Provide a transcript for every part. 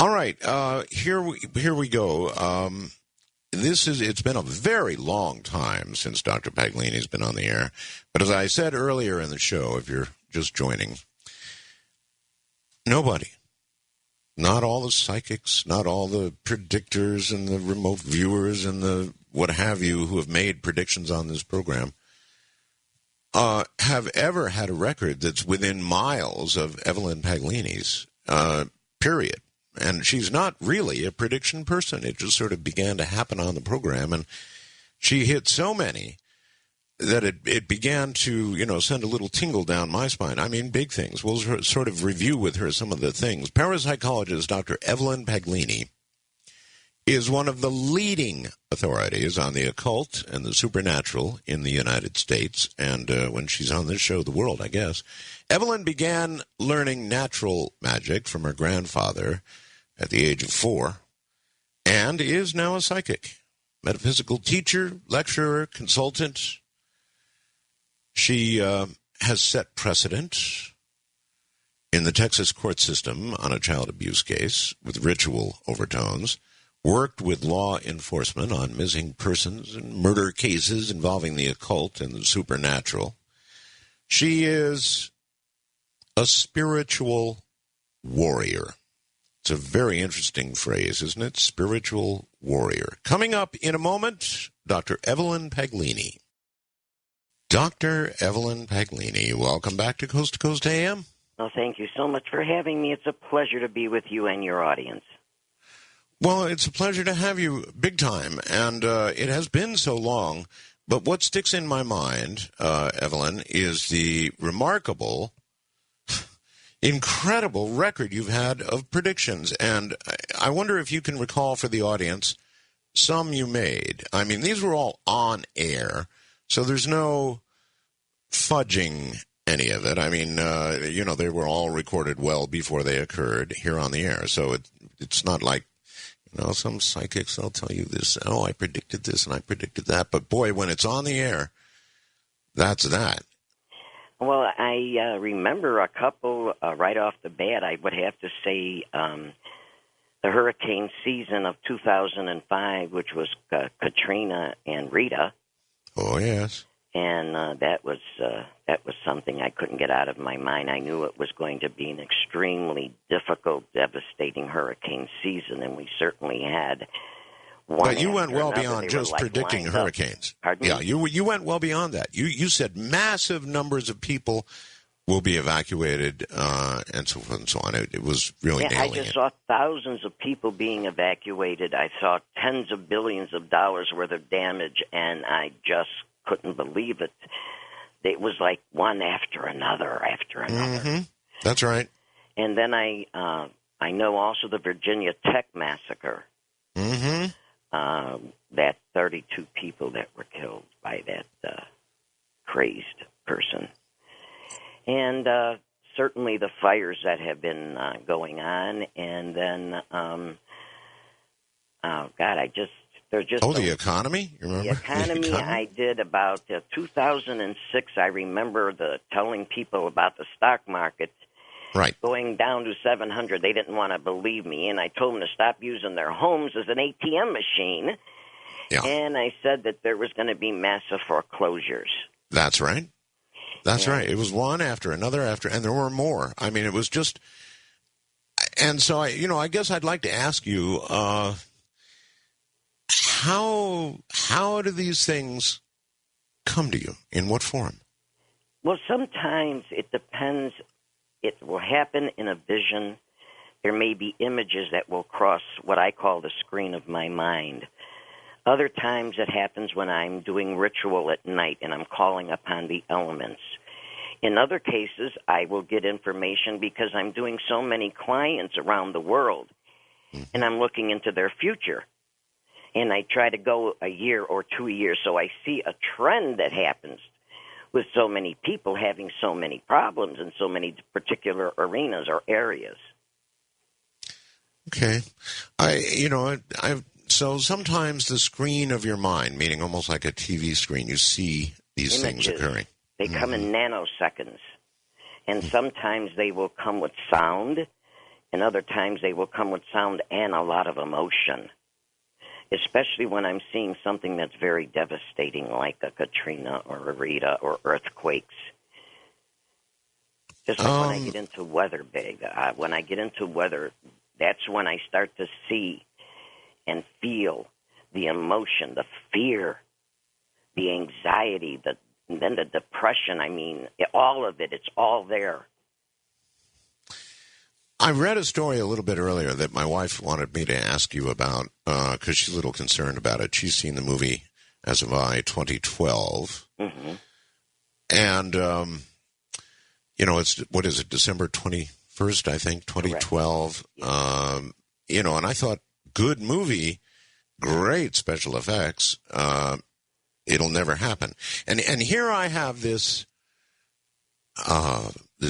All right, here we go. It's been a very long time since Dr. Paglini's been on the air. But as I said earlier in the show, if you're just joining, nobody, not all the psychics, not all the predictors and the remote viewers and the what have you who have made predictions on this program, have ever had a record that's within miles of Evelyn Paglini's, period. And she's not really a prediction person. It just sort of began to happen on the program, and she hit so many that it began to, send a little tingle down my spine. I mean, big things. We'll sort of review with her some of the things. Parapsychologist Dr. Evelyn Paglini is one of the leading authorities on the occult and the supernatural in the United States, and when she's on this show, the world, I guess. Evelyn began learning natural magic from her grandfather at the age of 4, and is now a psychic, metaphysical teacher, lecturer, consultant. She has set precedent in the Texas court system on a child abuse case with ritual overtones, worked with law enforcement on missing persons and murder cases involving the occult and the supernatural. She is a spiritual warrior. It's a very interesting phrase, isn't it? Spiritual warrior. Coming up in a moment, Dr. Evelyn Paglini. Dr. Evelyn Paglini, welcome back to Coast AM. Well, thank you so much for having me. It's a pleasure to be with you and your audience. Well, it's a pleasure to have you big time, and it has been so long. But what sticks in my mind, Evelyn, is the remarkable, incredible record you've had of predictions. And I wonder if you can recall for the audience some you made. I mean, these were all on air, so there's no fudging any of it. I mean, they were all recorded well before they occurred here on the air. So it's not like, some psychics, they'll tell you this, oh, I predicted this and I predicted that. But boy, when it's on the air, that's that. Well, I remember a couple right off the bat. I would have to say the hurricane season of 2005, which was Katrina and Rita. Oh, yes. And that was something I couldn't get out of my mind. I knew it was going to be an extremely difficult, devastating hurricane season, and we certainly had one. But you went well beyond just predicting hurricanes. Pardon me? You went well beyond that. You said massive numbers of people will be evacuated, and so forth and so on. It was really nailing it. I just saw thousands of people being evacuated. I saw tens of billions of dollars worth of damage, and I just couldn't believe it. It was like one after another after another. Mm-hmm. That's right. And then I know also the Virginia Tech massacre. Mm-hmm. That 32 people that were killed by that crazed person. And certainly the fires that have been going on. And then, the economy? You remember? The economy, I did about 2006. I remember telling people about the stock market going down to 700. They didn't want to believe me, and I told them to stop using their homes as an ATM machine. Yeah. And I said that there was going to be massive foreclosures. That's right. That's right. It was one after another and there were more. I mean, it was just, and so I guess I'd like to ask you, how do these things come to you? In what form? Well, sometimes it depends. It will happen in a vision. There may be images that will cross what I call the screen of my mind. Other times it happens when I'm doing ritual at night and I'm calling upon the elements. In other cases, I will get information because I'm doing so many clients around the world, and I'm looking into their future. And I try to go a year or 2 years, so I see a trend that happens with so many people having so many problems in so many particular arenas or areas. Okay. So sometimes the screen of your mind, meaning almost like a TV screen, you see these images, things occurring. They come in nanoseconds. And sometimes they will come with sound, and other times they will come with sound and a lot of emotion, especially when I'm seeing something that's very devastating like a Katrina or a Rita or earthquakes. Just like when I get into weather, when I get into weather, that's when I start to see and feel the emotion, the fear, the anxiety, and then the depression. I mean, all of it, it's all there. I read a story a little bit earlier that my wife wanted me to ask you about because she's a little concerned about it. She's seen the movie as of 2012. Mm-hmm. And, it's, what is it, December 21st, I think, 2012. And I thought, good movie, great special effects. It'll never happen. And here I have this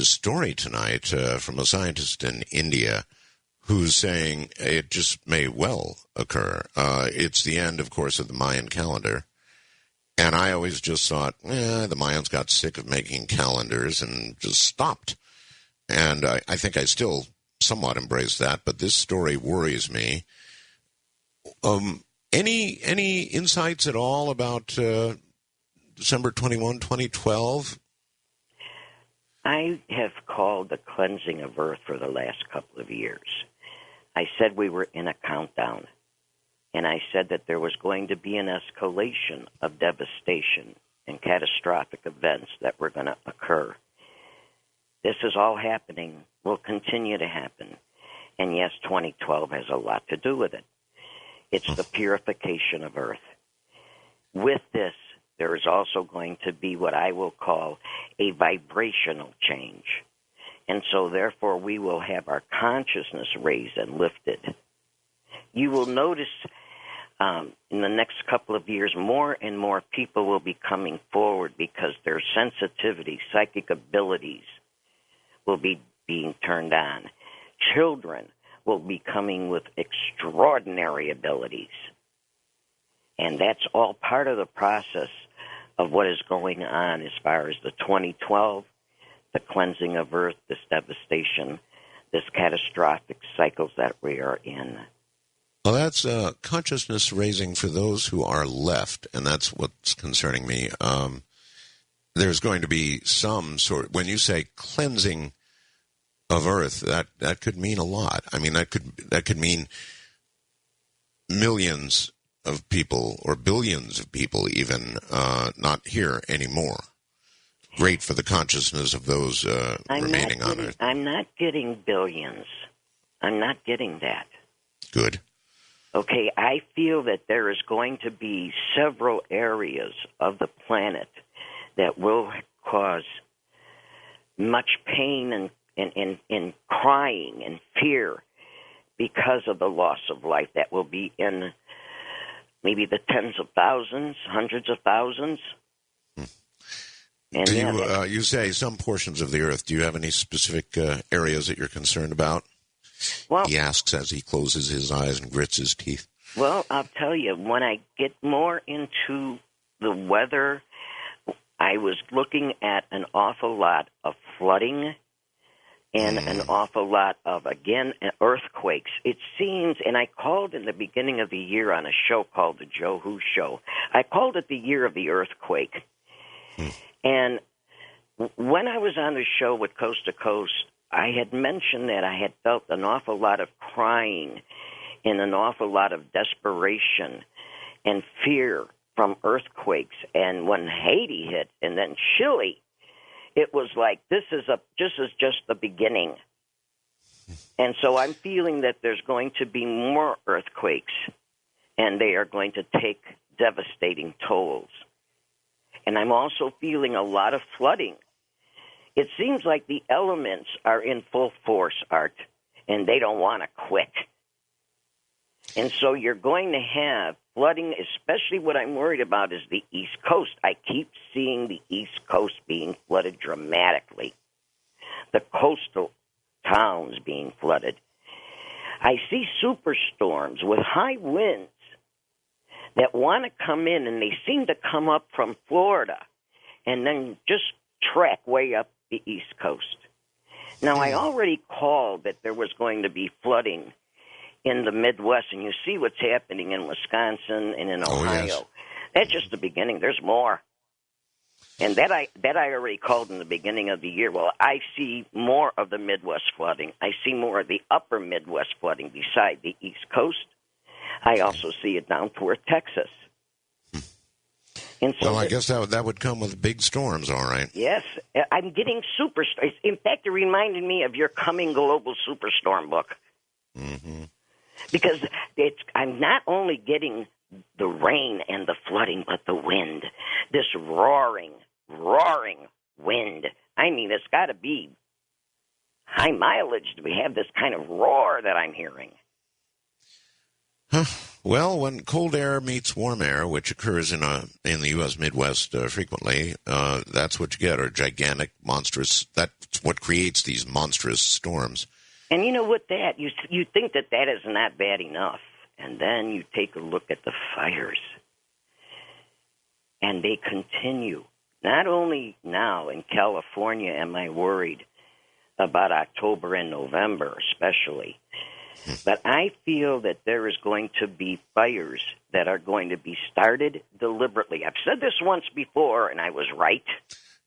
story tonight from a scientist in India who's saying it just may well occur. It's the end, of course, of the Mayan calendar. And I always just thought, the Mayans got sick of making calendars and just stopped. And I think I still somewhat embrace that, but this story worries me. Any insights at all about December 21, 2012? I have called the cleansing of Earth for the last couple of years. I said we were in a countdown, and I said that there was going to be an escalation of devastation and catastrophic events that were going to occur. This is all happening, will continue to happen, and yes, 2012 has a lot to do with it. It's the purification of Earth. With this, there is also going to be what I will call a vibrational change. And so, therefore, we will have our consciousness raised and lifted. You will notice in the next couple of years, more and more people will be coming forward because their sensitivity, psychic abilities will be being turned on. Children will be coming with extraordinary abilities. And that's all part of the process of what is going on as far as the 2012, the cleansing of Earth, this devastation, this catastrophic cycles that we are in. Well, that's consciousness raising for those who are left, and that's what's concerning me. There's going to be some sort, when you say cleansing of Earth, that could mean a lot. I mean, that could mean millions of people or billions of people even not here anymore. Great for the consciousness of those remaining on Earth. I'm not getting billions. I'm not getting that. Good. Okay, I feel that there is going to be several areas of the planet that will cause much pain and crying and fear because of the loss of life that will be in maybe the tens of thousands, hundreds of thousands. And you say some portions of the Earth. Do you have any specific areas that you're concerned about? Well, he asks as he closes his eyes and grits his teeth. Well, I'll tell you, when I get more into the weather, I was looking at an awful lot of flooding and an awful lot of, again, earthquakes. It seems, and I called in the beginning of the year on a show called The Joe Who Show, I called it the year of the earthquake. And when I was on the show with Coast to Coast, I had mentioned that I had felt an awful lot of crying and an awful lot of desperation and fear from earthquakes. And when Haiti hit and then Chile, it was like, this is just the beginning. And so I'm feeling that there's going to be more earthquakes, and they are going to take devastating tolls. And I'm also feeling a lot of flooding. It seems like the elements are in full force, Art, and they don't want to quit. And so you're going to have flooding, especially what I'm worried about is the East Coast. I keep seeing the East Coast being flooded dramatically, the coastal towns being flooded. I see superstorms with high winds that want to come in, and they seem to come up from Florida and then just track way up the East Coast. Now, I already called that there was going to be flooding in the Midwest, and you see what's happening in Wisconsin and in Ohio. Yes. That's just the beginning. There's more. And that I already called in the beginning of the year. Well, I see more of the Midwest flooding. I see more of the upper Midwest flooding beside the East Coast. I also see it down toward Texas. And so I guess that would come with big storms, all right. Yes. I'm getting superstorms. In fact, it reminded me of your coming global superstorm book. Mm-hmm. Because I'm not only getting the rain and the flooding, but the wind. This roaring wind. I mean, it's got to be high mileage to have this kind of roar that I'm hearing. Well, when cold air meets warm air, which occurs in the U.S. Midwest frequently, that's what you get, are gigantic, monstrous. That's what creates these monstrous storms. And you know what? You think that is not bad enough, and then you take a look at the fires, and they continue. Not only now in California am I worried about October and November especially, but I feel that there is going to be fires that are going to be started deliberately. I've said this once before, and I was right.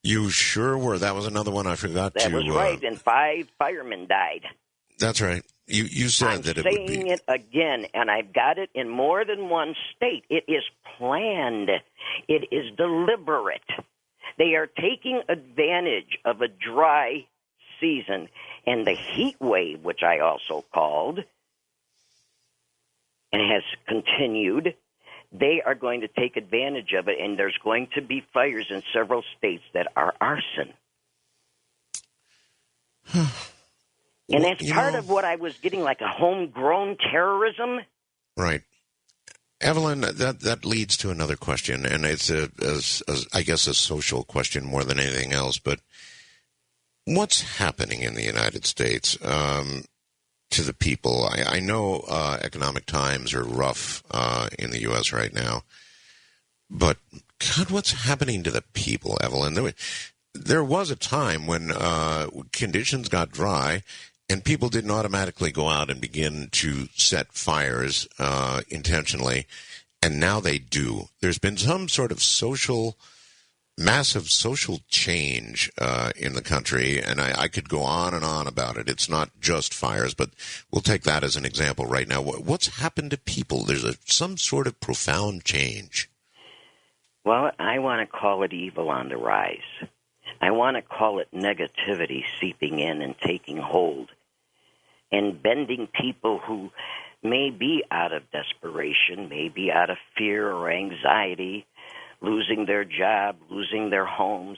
You sure were. That was another one I forgot to... That was right, and 5 firemen died. That's right. You said that it would be... I'm saying it again, and I've got it in more than one state. It is planned. It is deliberate. They are taking advantage of a dry season and the heat wave, which I also called, and has continued. They are going to take advantage of it, and there's going to be fires in several states that are arson. And that's part of what I was getting, like a homegrown terrorism. Right. Evelyn, that leads to another question, and it's, I guess, a social question more than anything else, but what's happening in the United States to the people? I know economic times are rough in the U.S. right now, but, God, what's happening to the people, Evelyn? There was a time when conditions got dry and people didn't automatically go out and begin to set fires intentionally, and now they do. There's been some sort of massive social change in the country, and I could go on and on about it. It's not just fires, but we'll take that as an example right now. What's happened to people? There's some sort of profound change. Well, I want to call it evil on the rise. I want to call it negativity seeping in and taking hold and bending people who may be out of desperation, may be out of fear or anxiety, losing their job, losing their homes.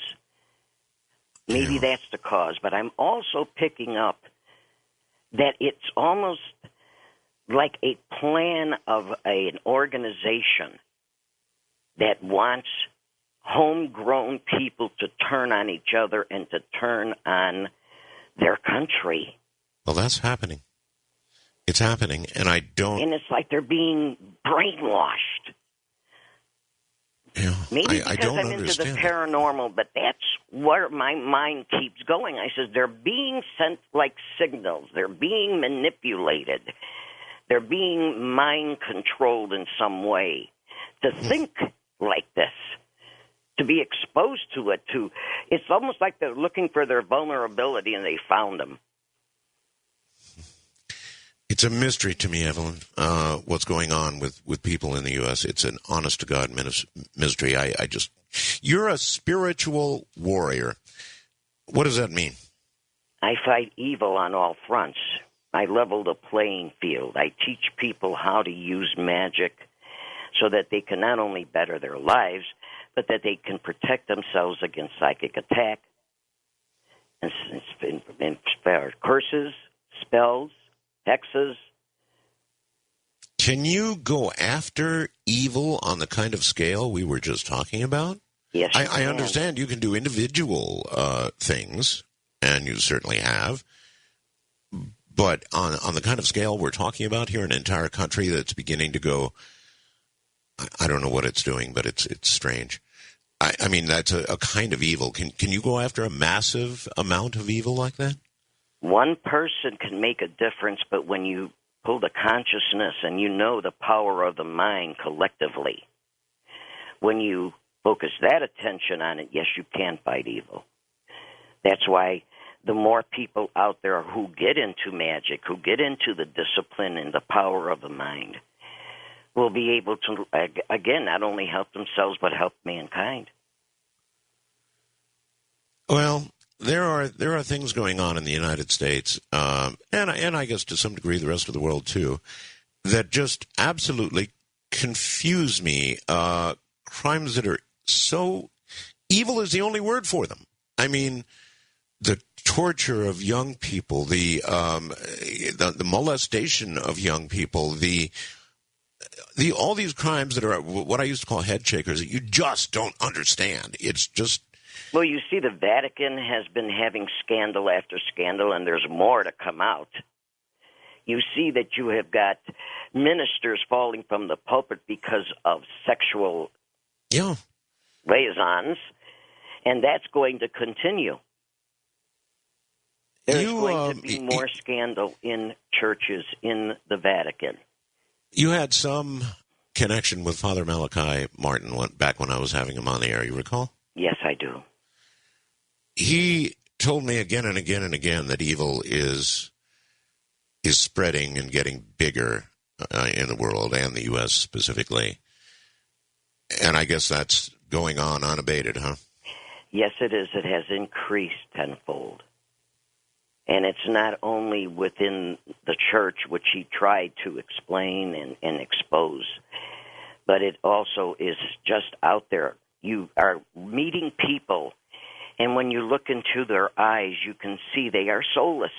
Maybe that's the cause. But I'm also picking up that it's almost like a plan of an organization that wants homegrown people to turn on each other and to turn on their country. Well, that's happening. It's happening, and I don't... And it's like they're being brainwashed. Yeah, Maybe I because don't I'm into the understand paranormal, but that's where my mind keeps going. I says they're being sent like signals. They're being manipulated. They're being mind-controlled in some way to think like this, to be exposed to it. It's almost like they're looking for their vulnerability, and they found them. It's a mystery to me, Evelyn, what's going on with people in the U.S. It's an honest-to-God mystery. You're a spiritual warrior. What does that mean? I fight evil on all fronts. I level the playing field. I teach people how to use magic so that they can not only better their lives, but that they can protect themselves against psychic attack and curses, spells, hexes. Can you go after evil on the kind of scale we were just talking about? Yes, I understand you can do individual things, and you certainly have. But on the kind of scale we're talking about here, an entire country that's beginning to go, I don't know what it's doing, but it's strange. I mean, that's a kind of evil. Can you go after a massive amount of evil like that? one person can make a difference, but when you pull the consciousness and you know the power of the mind collectively, when you focus that attention on it, yes, you can fight evil. That's why the more people out there who get into magic, who get into the discipline and the power of the mind, will be able to, again, not only help themselves, but help mankind. Well, there are things going on in the United States, and I guess to some degree the rest of the world too, that just absolutely confuse me. Crimes that are so evil is the only word for them. I mean, the torture of young people, the molestation of young people, the all these crimes that are what I used to call head shakers that you just don't understand. It's just. Well, you see, the Vatican has been having scandal after scandal, and there's more to come out. You see that you have got ministers falling from the pulpit because of sexual liaisons, and that's going to continue. There's going to be more scandal in churches in the Vatican. You had some connection with Father Malachi Martin back when I was having him on the air, you recall? Yes, I do. He told me again and again and again that evil is spreading and getting bigger in the world, and the U.S. specifically. And I guess that's going on unabated, huh? Yes, it is. It has increased tenfold. And it's not only within the church, which he tried to explain and expose, but it also is just out there. You are meeting people, and when you look into their eyes, you can see they are soulless.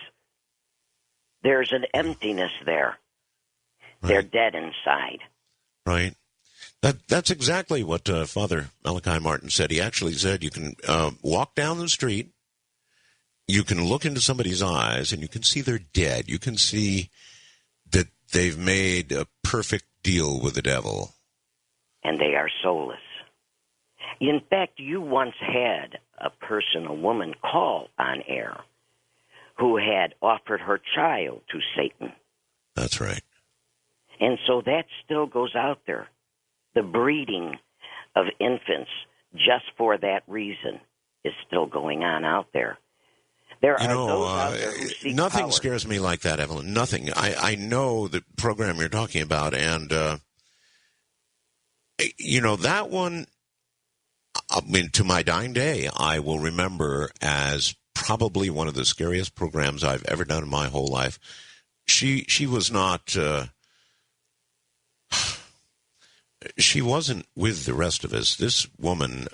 There's an emptiness there. Right. They're dead inside. Right. That's exactly what Father Malachi Martin said. He actually said you can walk down the street, you can look into somebody's eyes, and you can see they're dead. You can see that they've made a perfect deal with the devil. And they are soulless. In fact, you once had a woman, call on air who had offered her child to Satan. That's right. And so that still goes out there. The breeding of infants just for that reason is still going on out there. There are those out there who seek nothing power. Scares me like that, Evelyn. Nothing. I know the program you're talking about, and that one. I mean, to my dying day, I will remember as probably one of the scariest programs I've ever done in my whole life. She was not. She wasn't with the rest of us. This woman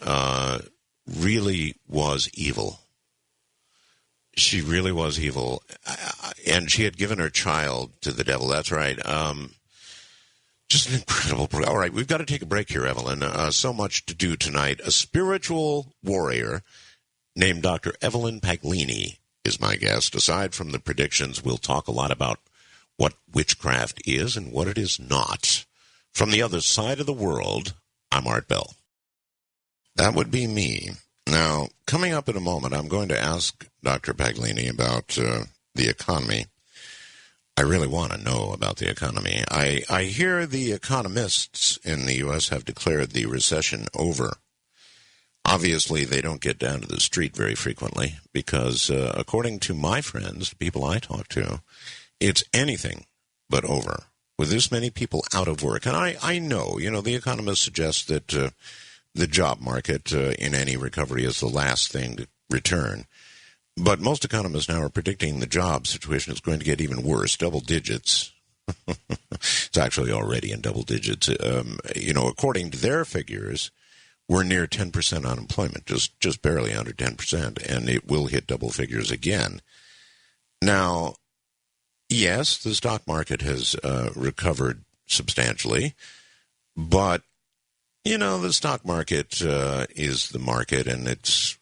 really was evil. She really was evil. And she had given her child to the devil. That's right. Just an incredible program. All right, we've got to take a break here, Evelyn. So much to do tonight. A spiritual warrior named Dr. Evelyn Paglini is my guest. Aside from the predictions, we'll talk a lot about what witchcraft is and what it is not. From the other side of the world, I'm Art Bell. That would be me. Now, coming up in a moment, I'm going to ask Dr. Paglini about the economy. I really want to know about the economy. I hear the economists in the U.S. have declared the recession over. Obviously, they don't get down to the street very frequently because, according to my friends, the people I talk to, it's anything but over. With this many people out of work, and I know, the economists suggest that the job market in any recovery is the last thing to return. But most economists now are predicting the job situation is going to get even worse, double digits. It's actually already in double digits. According to their figures, we're near 10% unemployment, just barely under 10%, and it will hit double figures again. Now, yes, the stock market has recovered substantially, but, the stock market is the market, and it's,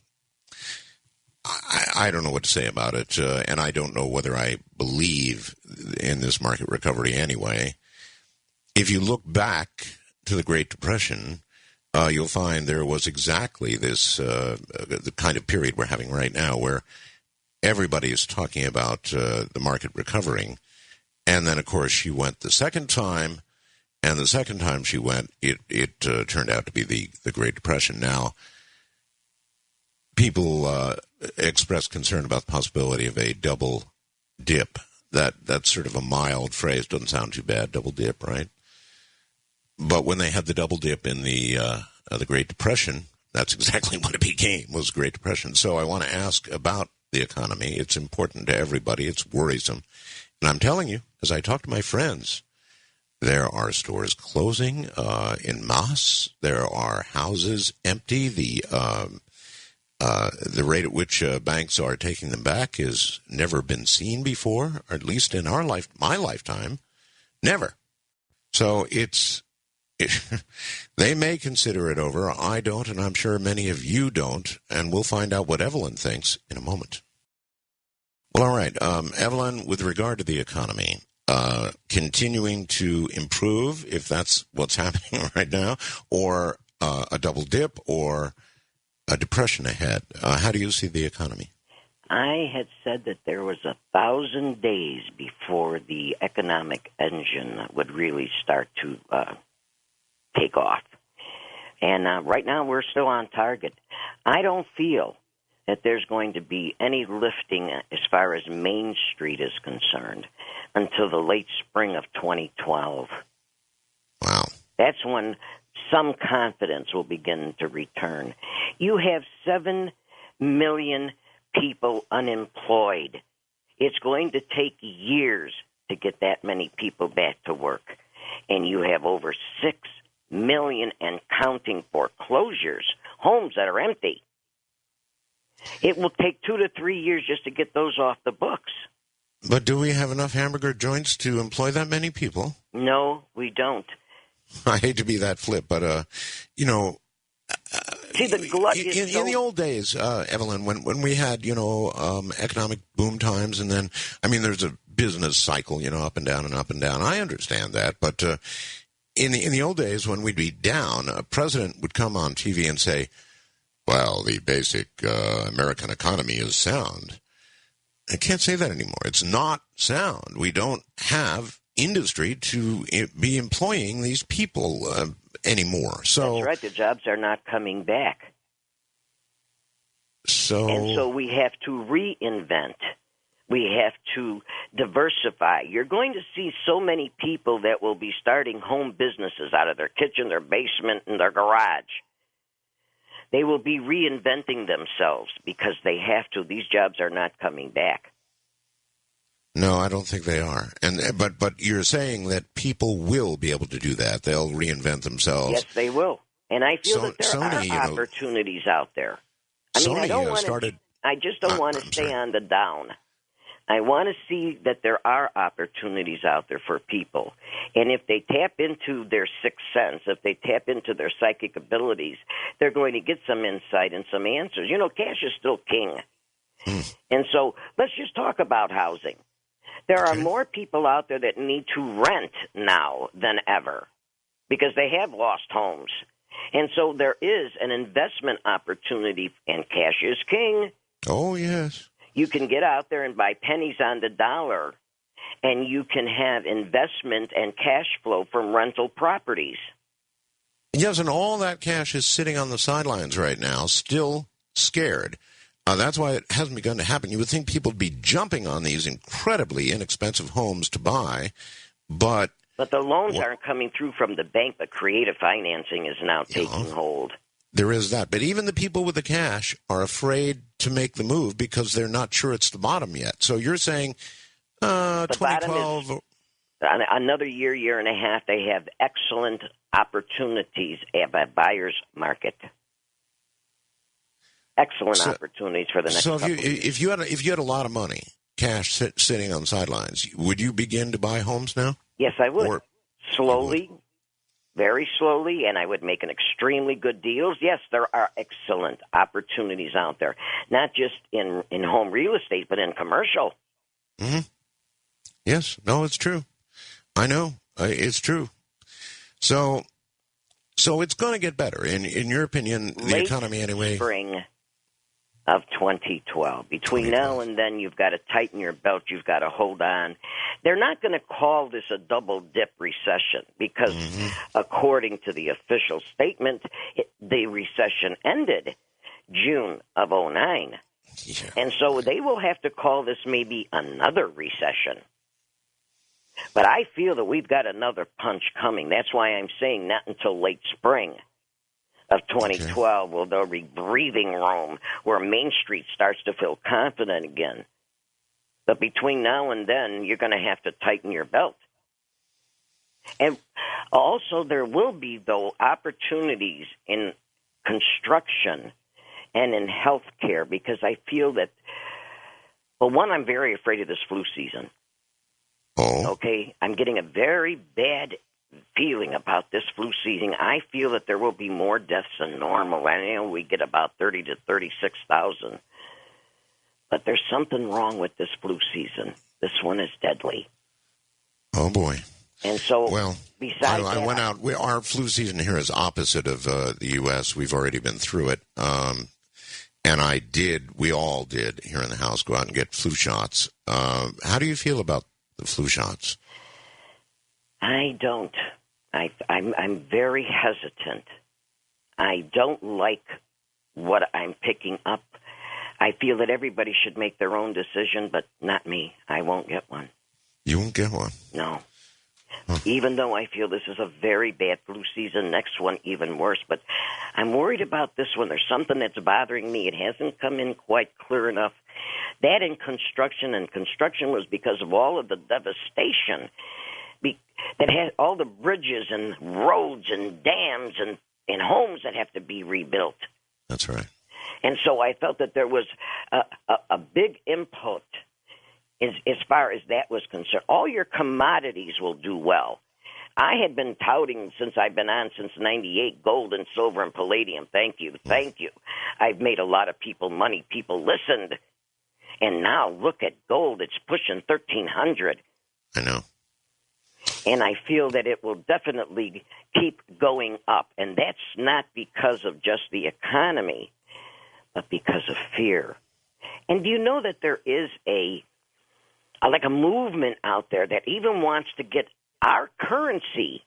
I don't know what to say about it, and I don't know whether I believe in this market recovery anyway. If you look back to the Great Depression, you'll find there was exactly this, the kind of period we're having right now, where everybody is talking about the market recovering. And then, of course, she went the second time, and the second time she went, it turned out to be the Great Depression. Now, people expressed concern about the possibility of a double dip. That's sort of a mild phrase. Doesn't sound too bad, double dip, right? But when they had the double dip in the Great Depression, that's exactly what it became, was the Great Depression. So I want to ask about the economy. It's important to everybody. It's worrisome. And I'm telling you, as I talk to my friends, there are stores closing en masse. There are houses empty. The rate at which banks are taking them back has never been seen before, or at least in my lifetime, never. So they may consider it over. I don't, and I'm sure many of you don't, and we'll find out what Evelyn thinks in a moment. Well, all right, Evelyn, with regard to the economy, continuing to improve, if that's what's happening right now, or a double dip, or a depression ahead. How do you see the economy? I had said that there was 1,000 days before the economic engine would really start to take off. And right now we're still on target. I don't feel that there's going to be any lifting as far as Main Street is concerned until the late spring of 2012. Wow. That's when some confidence will begin to return. You have 7 million people unemployed. It's going to take years to get that many people back to work. And you have over 6 million and counting foreclosures, homes that are empty. It will take 2 to 3 years just to get those off the books. But do we have enough hamburger joints to employ that many people? No, we don't. I hate to be that flip, but, See, the glut is in the old days, Evelyn, when we had, economic boom times, and then, there's a business cycle, up and down and up and down. I understand that, but in the old days when we'd be down, a president would come on TV and say, well, the basic American economy is sound. I can't say that anymore. It's not sound. We don't have industry to be employing these people anymore. So that's right. The jobs are not coming back. So we have to reinvent. We have to diversify. You're going to see so many people that will be starting home businesses out of their kitchen, their basement, and their garage. They will be reinventing themselves because they have to. These jobs are not coming back. No, I don't think they are. But you're saying that people will be able to do that. They'll reinvent themselves. Yes, they will. And I feel that there are opportunities out there. I just don't want to stay on the down. I want to see that there are opportunities out there for people. And if they tap into their sixth sense, if they tap into their psychic abilities, they're going to get some insight and some answers. Cash is still king. And so let's just talk about housing. There are more people out there that need to rent now than ever because they have lost homes. And so there is an investment opportunity, and cash is king. Oh, yes. You can get out there and buy pennies on the dollar, and you can have investment and cash flow from rental properties. Yes, and all that cash is sitting on the sidelines right now, still scared. That's why it hasn't begun to happen. You would think people would be jumping on these incredibly inexpensive homes to buy, but the loans aren't coming through from the bank, but creative financing is now taking hold. There is that. But even the people with the cash are afraid to make the move because they're not sure it's the bottom yet. So you're saying 2012... Another year and a half, they have excellent opportunities at a buyer's market. Excellent opportunities for the next couple of years. If you had a lot of money, cash sitting on the sidelines, would you begin to buy homes now? Yes, I would. Slowly, very slowly, and I would make an extremely good deals. Yes, there are excellent opportunities out there, not just in home real estate, but in commercial. Mm-hmm. Yes. No, it's true. I know. It's true. So it's going to get better. In your opinion, the economy anyway. Spring of 2012. Between now and then, you've got to tighten your belt. You've got to hold on. They're not going to call this a double dip recession because, according to the official statement, the recession ended June of '09. Yeah. And so they will have to call this maybe another recession. But I feel that we've got another punch coming. That's why I'm saying not until late spring of 2012 will there be breathing room where Main Street starts to feel confident again. But between now and then, you're going to have to tighten your belt. And also, there will be, though, opportunities in construction and in health care because I feel that, well, one, I'm very afraid of this flu season. Oh. Okay? I'm getting a very bad feeling about this flu season. I feel that there will be more deaths than normal. I know we get about 30 to 36,000. But there's something wrong with this flu season. This one is deadly. Oh, boy. And so, well, besides I went out. Our flu season here is opposite of the U.S. We've already been through it. And we all did here in the house, go out and get flu shots. How do you feel about the flu shots? I don't. I'm very hesitant. I don't like what I'm picking up. I feel that everybody should make their own decision, but not me. I won't get one. You won't get one? No. Huh. Even though I feel this is a very bad flu season, next one even worse. But I'm worried about this one. There's something that's bothering me. It hasn't come in quite clear enough. That in construction, and construction was because of all of the devastation that had all the bridges and roads and dams and homes that have to be rebuilt. That's right. And so I felt that there was a big input as far as that was concerned. All your commodities will do well. I had been touting since I've been on since '98, gold and silver and palladium. Thank you. I've made a lot of people money. People listened. And now look at gold. It's pushing 1,300. I know. And I feel that it will definitely keep going up. And that's not because of just the economy, but because of fear. And do you know that there is a movement out there that even wants to get our currency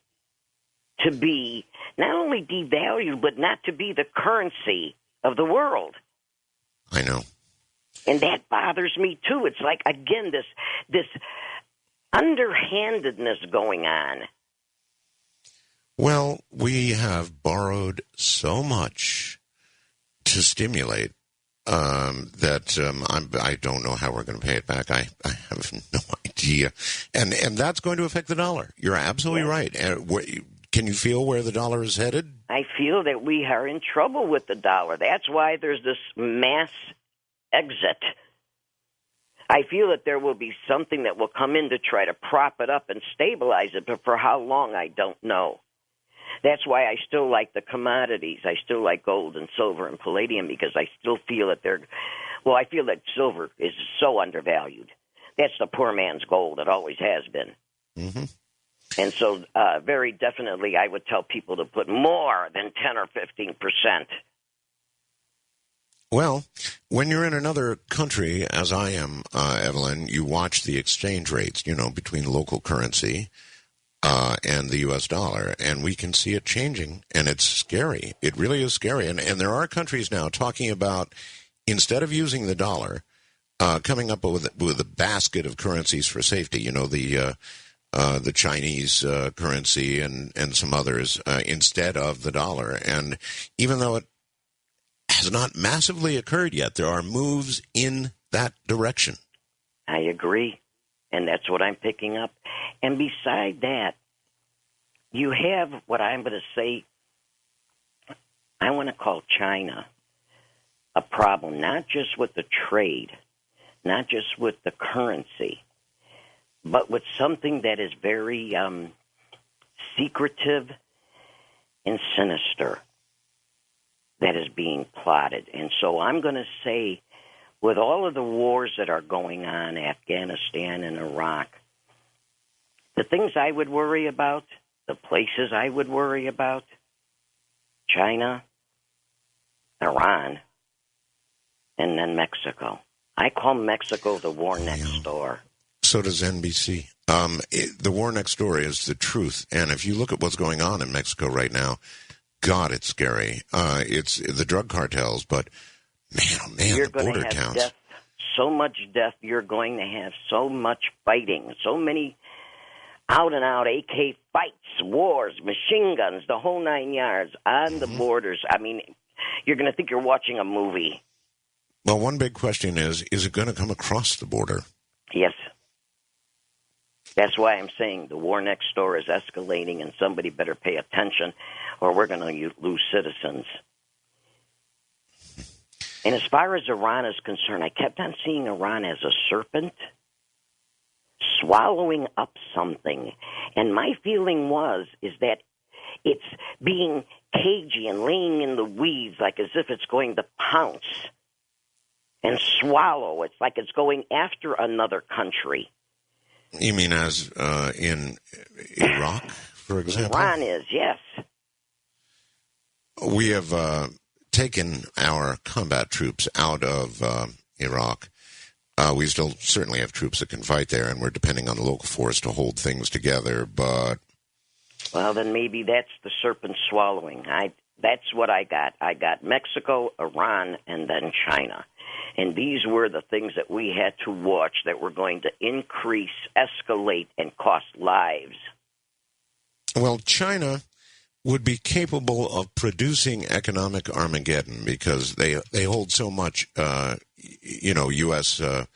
to be not only devalued, but not to be the currency of the world? I know. And that bothers me, too. It's like, again, this underhandedness going on. Well, we have borrowed so much to stimulate that I don't know how we're going to pay it back. I have no idea. And that's going to affect the dollar. You're absolutely right. Can you feel where the dollar is headed? I feel that we are in trouble with the dollar. That's why there's this mass exit. I feel that there will be something that will come in to try to prop it up and stabilize it, but for how long, I don't know. That's why I still like the commodities. I still like gold and silver and palladium because I still feel that I feel that silver is so undervalued. That's the poor man's gold. It always has been. Mm-hmm. And so very definitely I would tell people to put more than 10 or 15%. Well, when you're in another country, as I am, Evelyn, you watch the exchange rates, between local currency and the U.S. dollar, and we can see it changing, and it's scary. It really is scary. And there are countries now talking about, instead of using the dollar, coming up with a basket of currencies for safety, the Chinese currency and some others instead of the dollar. And even though it has not massively occurred yet, there are moves in that direction. I agree, and that's what I'm picking up. And beside that, you have what I'm going to say, I want to call China a problem, not just with the trade, not just with the currency, but with something that is very secretive and sinister that is being plotted. And so I'm going to say, with all of the wars that are going on, Afghanistan and Iraq, the things I would worry about, the places I would worry about, China, Iran, and then Mexico. I call Mexico the war next door. So does NBC. The war next door is the truth. And if you look at what's going on in Mexico right now, God, it's scary. It's the drug cartels, but man, oh man, you're the border have towns. Death, so much death. You're going to have so much fighting, so many out-and-out AK fights, wars, machine guns, the whole 9 yards on the borders. I mean, you're going to think you're watching a movie. Well, one big question is it going to come across the border? Yes. That's why I'm saying the war next door is escalating, and somebody better pay attention, or we're going to lose citizens. And as far as Iran is concerned, I kept on seeing Iran as a serpent swallowing up something. And my feeling is that it's being cagey and laying in the weeds like as if it's going to pounce and swallow. It's like it's going after another country. You mean as in Iraq, for example? Iran is, yes. We have taken our combat troops out of Iraq. We still certainly have troops that can fight there, and we're depending on the local force to hold things together, but... Well, then maybe that's the serpent swallowing. That's what I got. I got Mexico, Iran, and then China. And these were the things that we had to watch that were going to increase, escalate, and cost lives. Well, China would be capable of producing economic Armageddon because they hold so much, U.S., so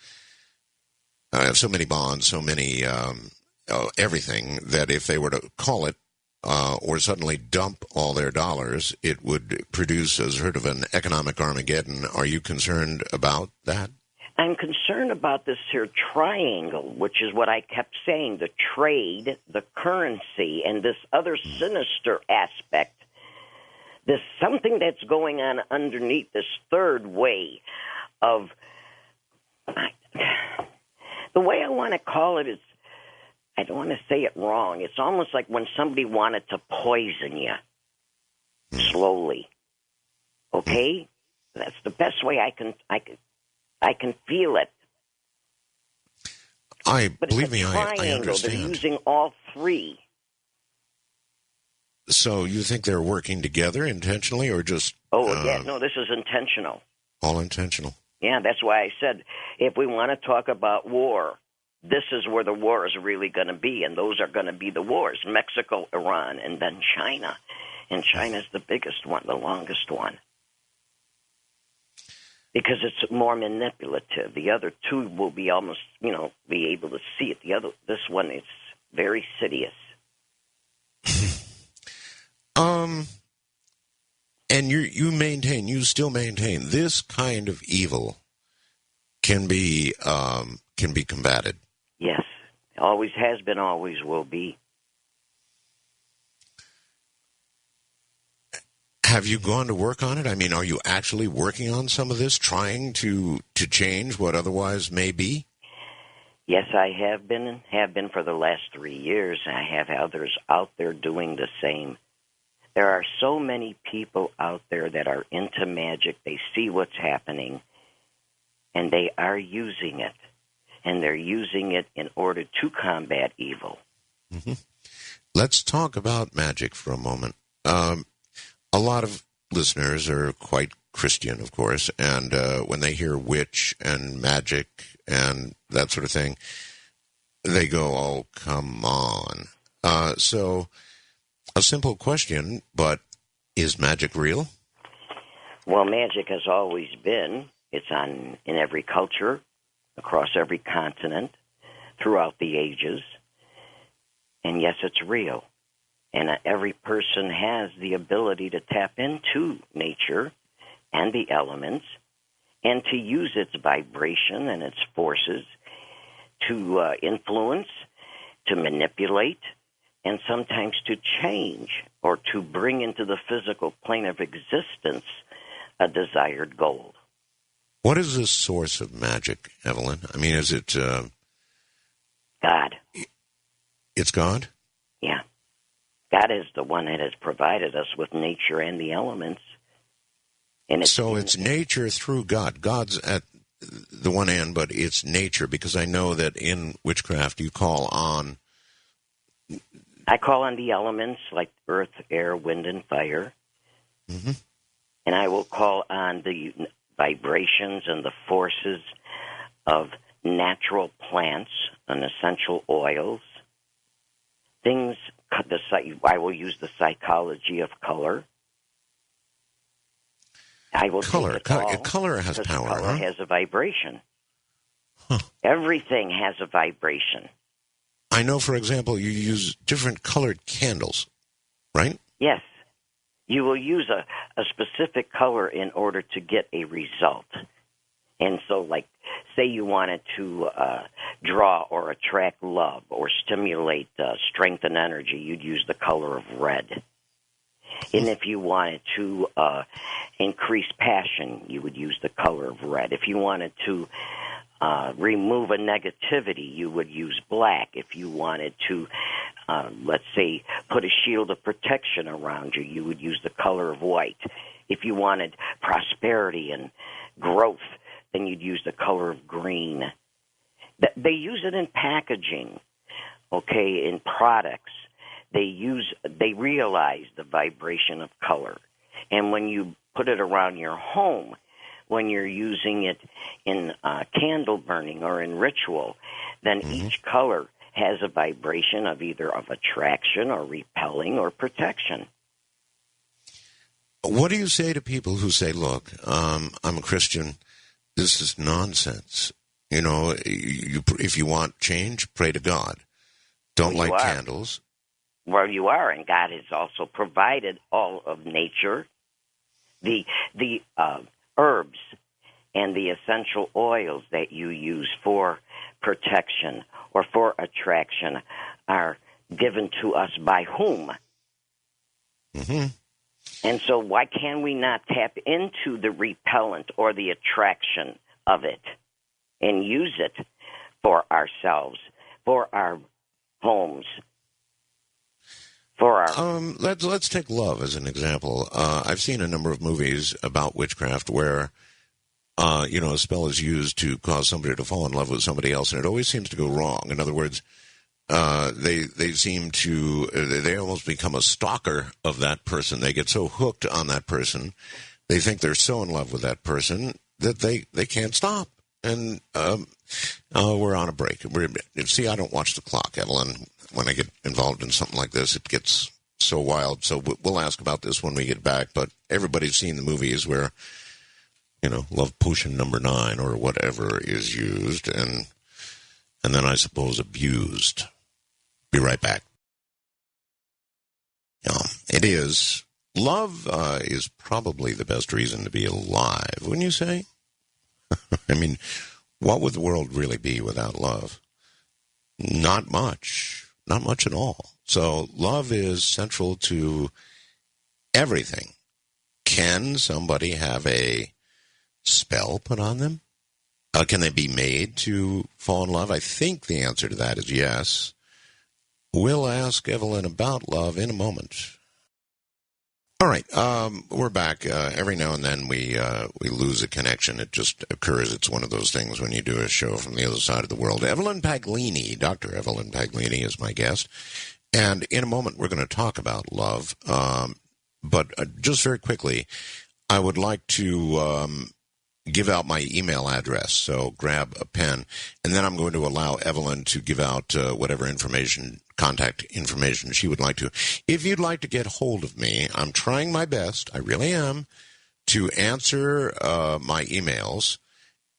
many bonds, so many everything, that if they were to call it or suddenly dump all their dollars, it would produce a sort of an economic Armageddon. Are you concerned about that? I'm concerned about this here triangle, which is what I kept saying, the trade, the currency, and this other sinister aspect. There's something that's going on underneath this third way of, the way I want to call it is, I don't want to say it wrong. It's almost like when somebody wanted to poison you slowly. Okay? That's the best way I can feel it. Believe me, I understand. They're using all three. So you think they're working together intentionally, or just... No, this is intentional. All intentional. Yeah, that's why I said, if we want to talk about war, this is where the war is really going to be, and those are going to be the wars: Mexico, Iran, and then China. And China's the biggest one, the longest one, because it's more manipulative. The other two will be almost, be able to see it. This one is very insidious. And you still maintain this kind of evil can be combated. Yes, always has been, always will be. Have you gone to work on it? I mean, are you actually working on some of this, trying to change what otherwise may be? Yes, I have been for the last 3 years. I have others out there doing the same. There are so many people out there that are into magic. They see what's happening, and they are using it. And they're using it in order to combat evil. Mm-hmm. Let's talk about magic for a moment. A lot of listeners are quite Christian, of course, and when they hear witch and magic and that sort of thing, they go, oh, come on. So a simple question, but is magic real? Well, magic has always been. It's in every culture, across every continent, throughout the ages. And yes, it's real. And every person has the ability to tap into nature and the elements and to use its vibration and its forces to influence, to manipulate, and sometimes to change or to bring into the physical plane of existence a desired goal. What is the source of magic, Evelyn? I mean, is it... God. It's God? Yeah. God is the one that has provided us with nature and the elements. And So it's nature through God. God's at the one end, but it's nature, because I know that in witchcraft you call on... I call on the elements like earth, air, wind, and fire. Mm-hmm. And I will call on the vibrations and the forces of natural plants and essential oils. Things, I will use the psychology of color. I will Color. take it all, Color has power, color huh? has a vibration. Huh. Everything has a vibration. I know, for example, you use different colored candles, right? Yes. You will use a specific color in order to get a result. And so, like, say you wanted to draw or attract love or stimulate strength and energy, you'd use the color of red. And if you wanted to increase passion, you would use the color of red. If you wanted to remove a negativity, you would use black. If you wanted to, let's say, put a shield of protection around you, you would use the color of white. If you wanted prosperity and growth, then you'd use the color of green. They use it in packaging, okay, in products. They realize the vibration of color. And when you put it around your home, when you're using it in candle burning or in ritual, then each color has a vibration of either of attraction or repelling or protection. What do you say to people who say, look, I'm a Christian, this is nonsense. You know, if you want change, pray to God. Don't light candles. Well, you are, and God has also provided all of nature, the herbs and the essential oils that you use for protection or for attraction are given to us by whom? Mm-hmm. And so why can we not tap into the repellent or the attraction of it and use it for ourselves, for our homes, for our... Let's take love as an example. I've seen a number of movies about witchcraft where, a spell is used to cause somebody to fall in love with somebody else, and it always seems to go wrong. In other words, they seem to, they almost become a stalker of that person. They get so hooked on that person, they think they're so in love with that person that they can't stop. And we're on a break. See, I don't watch the clock, Evelyn. When I get involved in something like this, it gets so wild. So we'll ask about this when we get back. But everybody's seen the movies where, love potion number 9 or whatever is used, and then I suppose abused. Be right back. It is. Love is probably the best reason to be alive, wouldn't you say? I mean, what would the world really be without love? Not much. Not much at all. So love is central to everything. Can somebody have a spell put on them? Can they be made to fall in love? I think the answer to that is yes. We'll ask Evelyn about love in a moment. All right, we're back. Every now and then we lose a connection. It just occurs. It's one of those things when you do a show from the other side of the world. Evelyn Paglini, Dr. Evelyn Paglini is my guest. And in a moment we're going to talk about love. But just very quickly, I would like to give out my email address. So grab a pen, and then I'm going to allow Evelyn to give out whatever contact information she would like to. If you'd like to get hold of me, I'm trying my best, I really am, to answer my emails,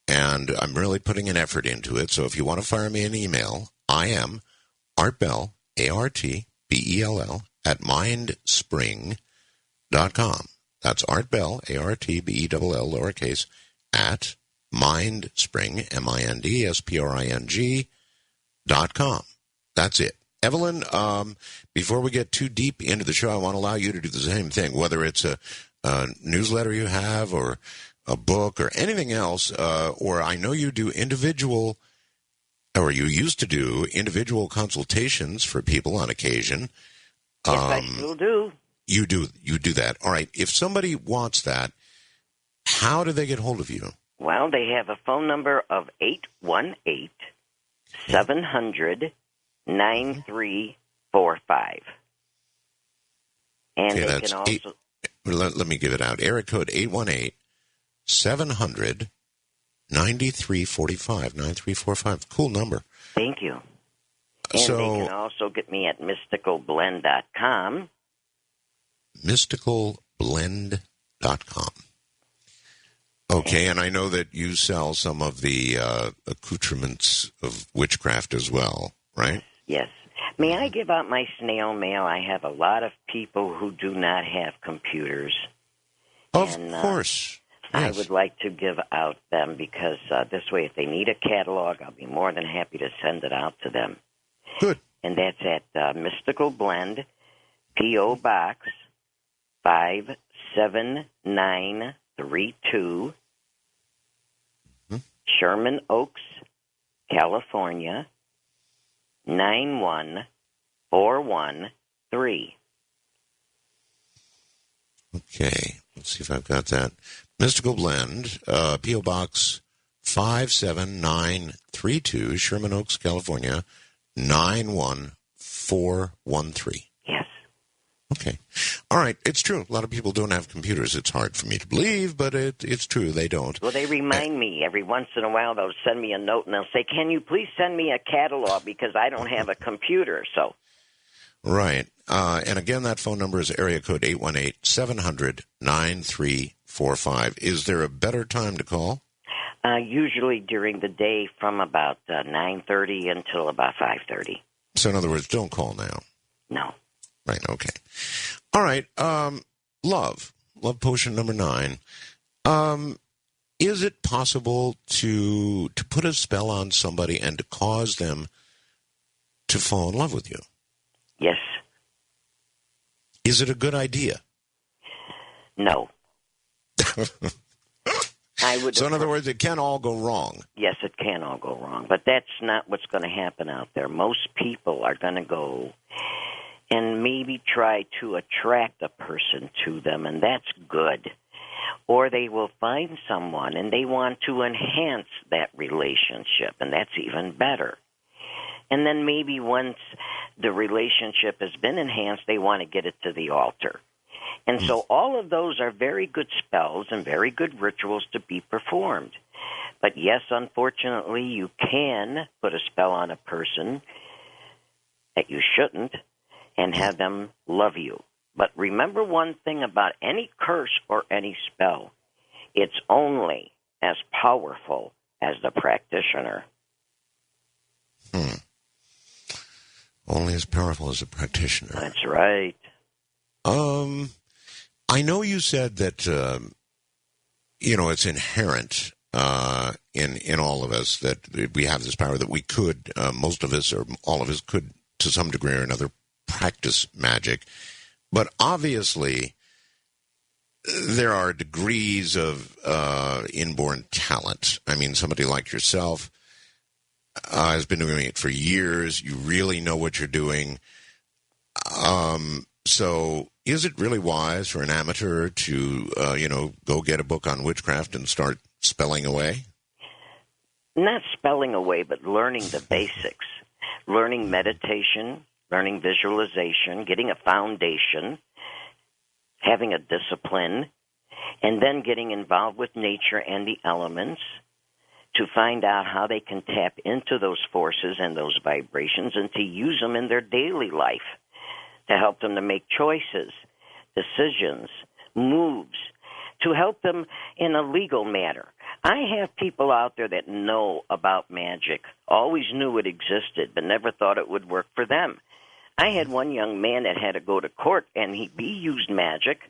and I'm really putting an effort into it. So if you want to fire me an email, I am Art Bell, ARTBELL, at mindspring.com. That's Art Bell, ARTBELL, lowercase, at mindspring, MINDSPRING.com. That's it. Evelyn, before we get too deep into the show, I want to allow you to do the same thing, whether it's a newsletter you have or a book or anything else, or I know you do individual, or you used to do individual consultations for people on occasion. Yes, I still do. You do that. All right. If somebody wants that, How do they get hold of you? Well, they have a phone number of 818-700-9345. And Okay, they that's can also... let me give it out. Area code 818-700-9345. 9345. Cool number. Thank you. And So, they can also get me at mysticalblend.com. mysticalblend.com. Okay, and I know that you sell some of the accoutrements of witchcraft as well, right? Yes. May I give out my snail mail? I have a lot of people who do not have computers. Of course. Yes. I would like to give out them because this way, if they need a catalog, I'll be more than happy to send it out to them. Good. And that's at Mystical Blend, P.O. Box 57932, Sherman Oaks, California, 91413. Okay, let's see if I've got that. Mystical Blend, P.O. Box 57932, Sherman Oaks, California, 91413. Yes. Okay. All right. It's true. A lot of people don't have computers. It's hard for me to believe, but it's true. They don't. Well, they remind me every once in a while. They'll send me a note and they'll say, "Can you please send me a catalog because I don't have a computer?" So. Right. And again, that phone number is area code 818-700-9345. Is there a better time to call? Usually during the day from about 9:30 until about 5:30. So in other words, don't call now. No. Right, okay. All right, love potion number 9. Is it possible to put a spell on somebody and to cause them to fall in love with you? Yes. Is it a good idea? No. So in other words, it can all go wrong. Yes, it can all go wrong, but that's not what's going to happen out there. Most people are going to go and maybe try to attract a person to them, and that's good. Or they will find someone and they want to enhance that relationship, and that's even better. And then maybe once the relationship has been enhanced, they want to get it to the altar. And so all of those are very good spells and very good rituals to be performed. But yes, unfortunately, you can put a spell on a person that you shouldn't and have them love you. But remember one thing about any curse or any spell. It's only as powerful as the practitioner. Only as powerful as the practitioner. That's right. I know you said that, it's inherent in all of us that we have this power, that we could, most of us or all of us could, to some degree or another, practice magic. But obviously, there are degrees of inborn talent. I mean, somebody like yourself has been doing it for years. You really know what you're doing. So is it really wise for an amateur to, go get a book on witchcraft and start spelling away? Not spelling away, but learning the basics. Learning meditation, learning visualization, getting a foundation, having a discipline, and then getting involved with nature and the elements to find out how they can tap into those forces and those vibrations and to use them in their daily life to help them to make choices, decisions, moves, to help them in a legal manner. I have people out there that know about magic, always knew it existed, but never thought it would work for them. I had one young man that had to go to court, and he used magic,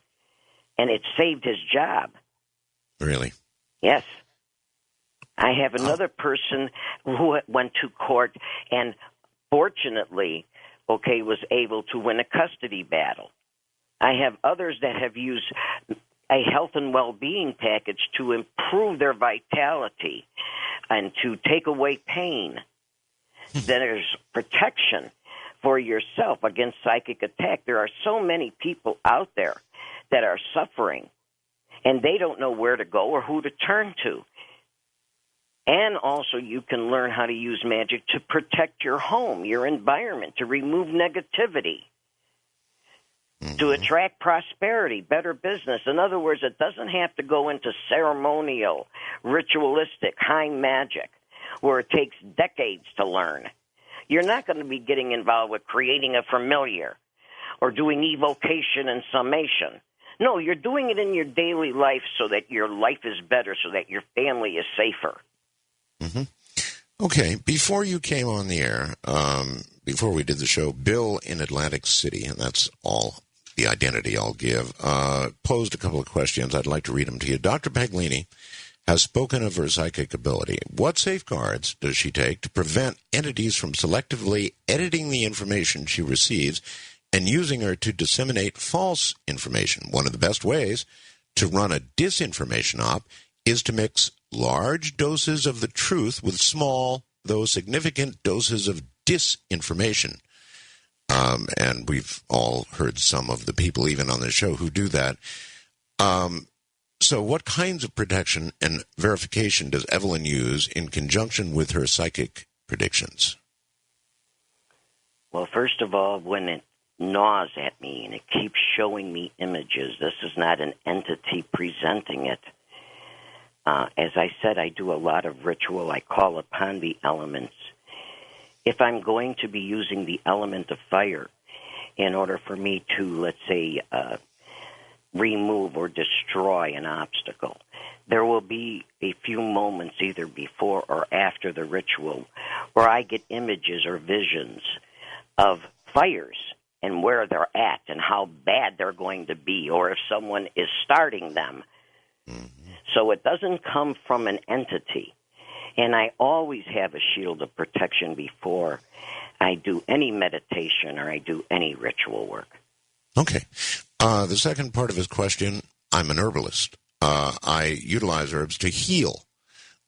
and it saved his job. Really? Yes. I have another person who went to court and fortunately, was able to win a custody battle. I have others that have used a health and well-being package to improve their vitality and to take away pain. There's protection for yourself against psychic attack. There are so many people out there that are suffering. and they don't know where to go or who to turn to. And also you can learn how to use magic to protect your home, your environment, to remove negativity, to attract prosperity, better business. In other words, it doesn't have to go into ceremonial, ritualistic, high magic, where it takes decades to learn. You're not going to be getting involved with creating a familiar or doing evocation and summation. No, you're doing it in your daily life so that your life is better, so that your family is safer. Mm-hmm. Okay, before you came on the air, before we did the show, Bill in Atlantic City, and that's all the identity I'll give, posed a couple of questions. I'd like to read them to you. Dr. Paglini has spoken of her psychic ability. What safeguards does she take to prevent entities from selectively editing the information she receives and using her to disseminate false information? One of the best ways to run a disinformation op is to mix large doses of the truth with small, though significant, doses of disinformation. And we've all heard some of the people, even on the show, who do that. So what kinds of protection and verification does Evelyn use in conjunction with her psychic predictions? Well, first of all, when it gnaws at me and it keeps showing me images, this is not an entity presenting it. As I said, I do a lot of ritual. I call upon the elements. If I'm going to be using the element of fire in order for me to, let's say, remove or destroy an obstacle, there will be a few moments either before or after the ritual where I get images or visions of fires and where they're at and how bad they're going to be, or if someone is starting them. So it doesn't come from an entity. And I always have a shield of protection before I do any meditation or I do any ritual work. Okay. The second part of his question, I'm an herbalist. I utilize herbs to heal.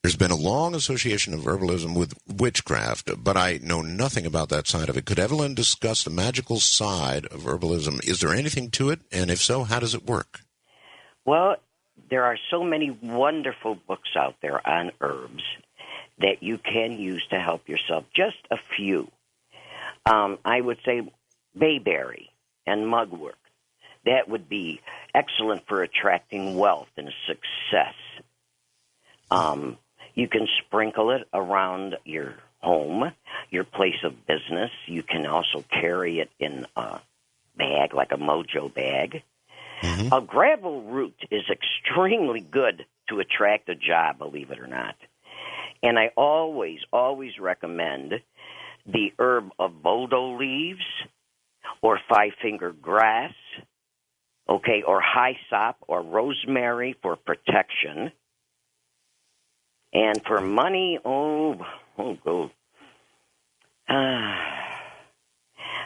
There's been a long association of herbalism with witchcraft, but I know nothing about that side of it. Could Evelyn discuss the magical side of herbalism? Is there anything to it? And if so, how does it work? Well, there are so many wonderful books out there on herbs that you can use to help yourself. Just a few. I would say bayberry and mugwort. That would be excellent for attracting wealth and success. You can sprinkle it around your home, your place of business. You can also carry it in a bag, like a mojo bag. Mm-hmm. A gravel root is extremely good to attract a job, believe it or not. And I always recommend the herb of Bodo leaves or five-finger grass, okay, or hyssop or rosemary for protection. And for money,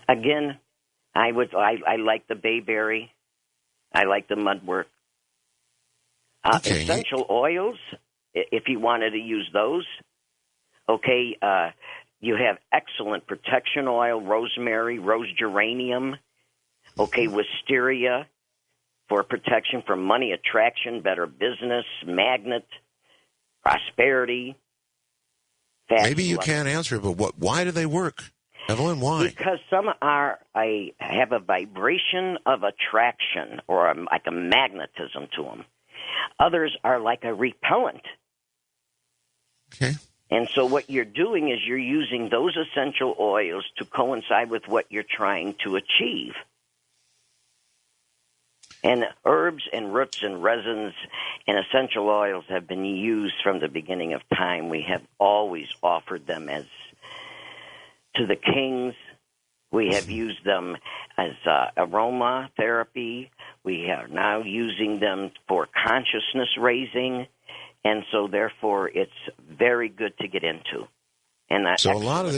again, I like the bayberry. I like the mudwort. Okay. Essential oils, if you wanted to use those, okay, you have excellent protection oil, rosemary, rose geranium, okay, wisteria for protection from money, attraction, better business, magnet, prosperity. Maybe you can't answer, but why do they work? Evelyn, why? Because some have a vibration of attraction or like a magnetism to them. Others are like a repellent. Okay. And so what you're doing is you're using those essential oils to coincide with what you're trying to achieve. And herbs and roots and resins and essential oils have been used from the beginning of time. We have always offered them as to the kings. We have used them as aromatherapy. We are now using them for consciousness raising. And so, therefore, it's very good to get into. And so a lot of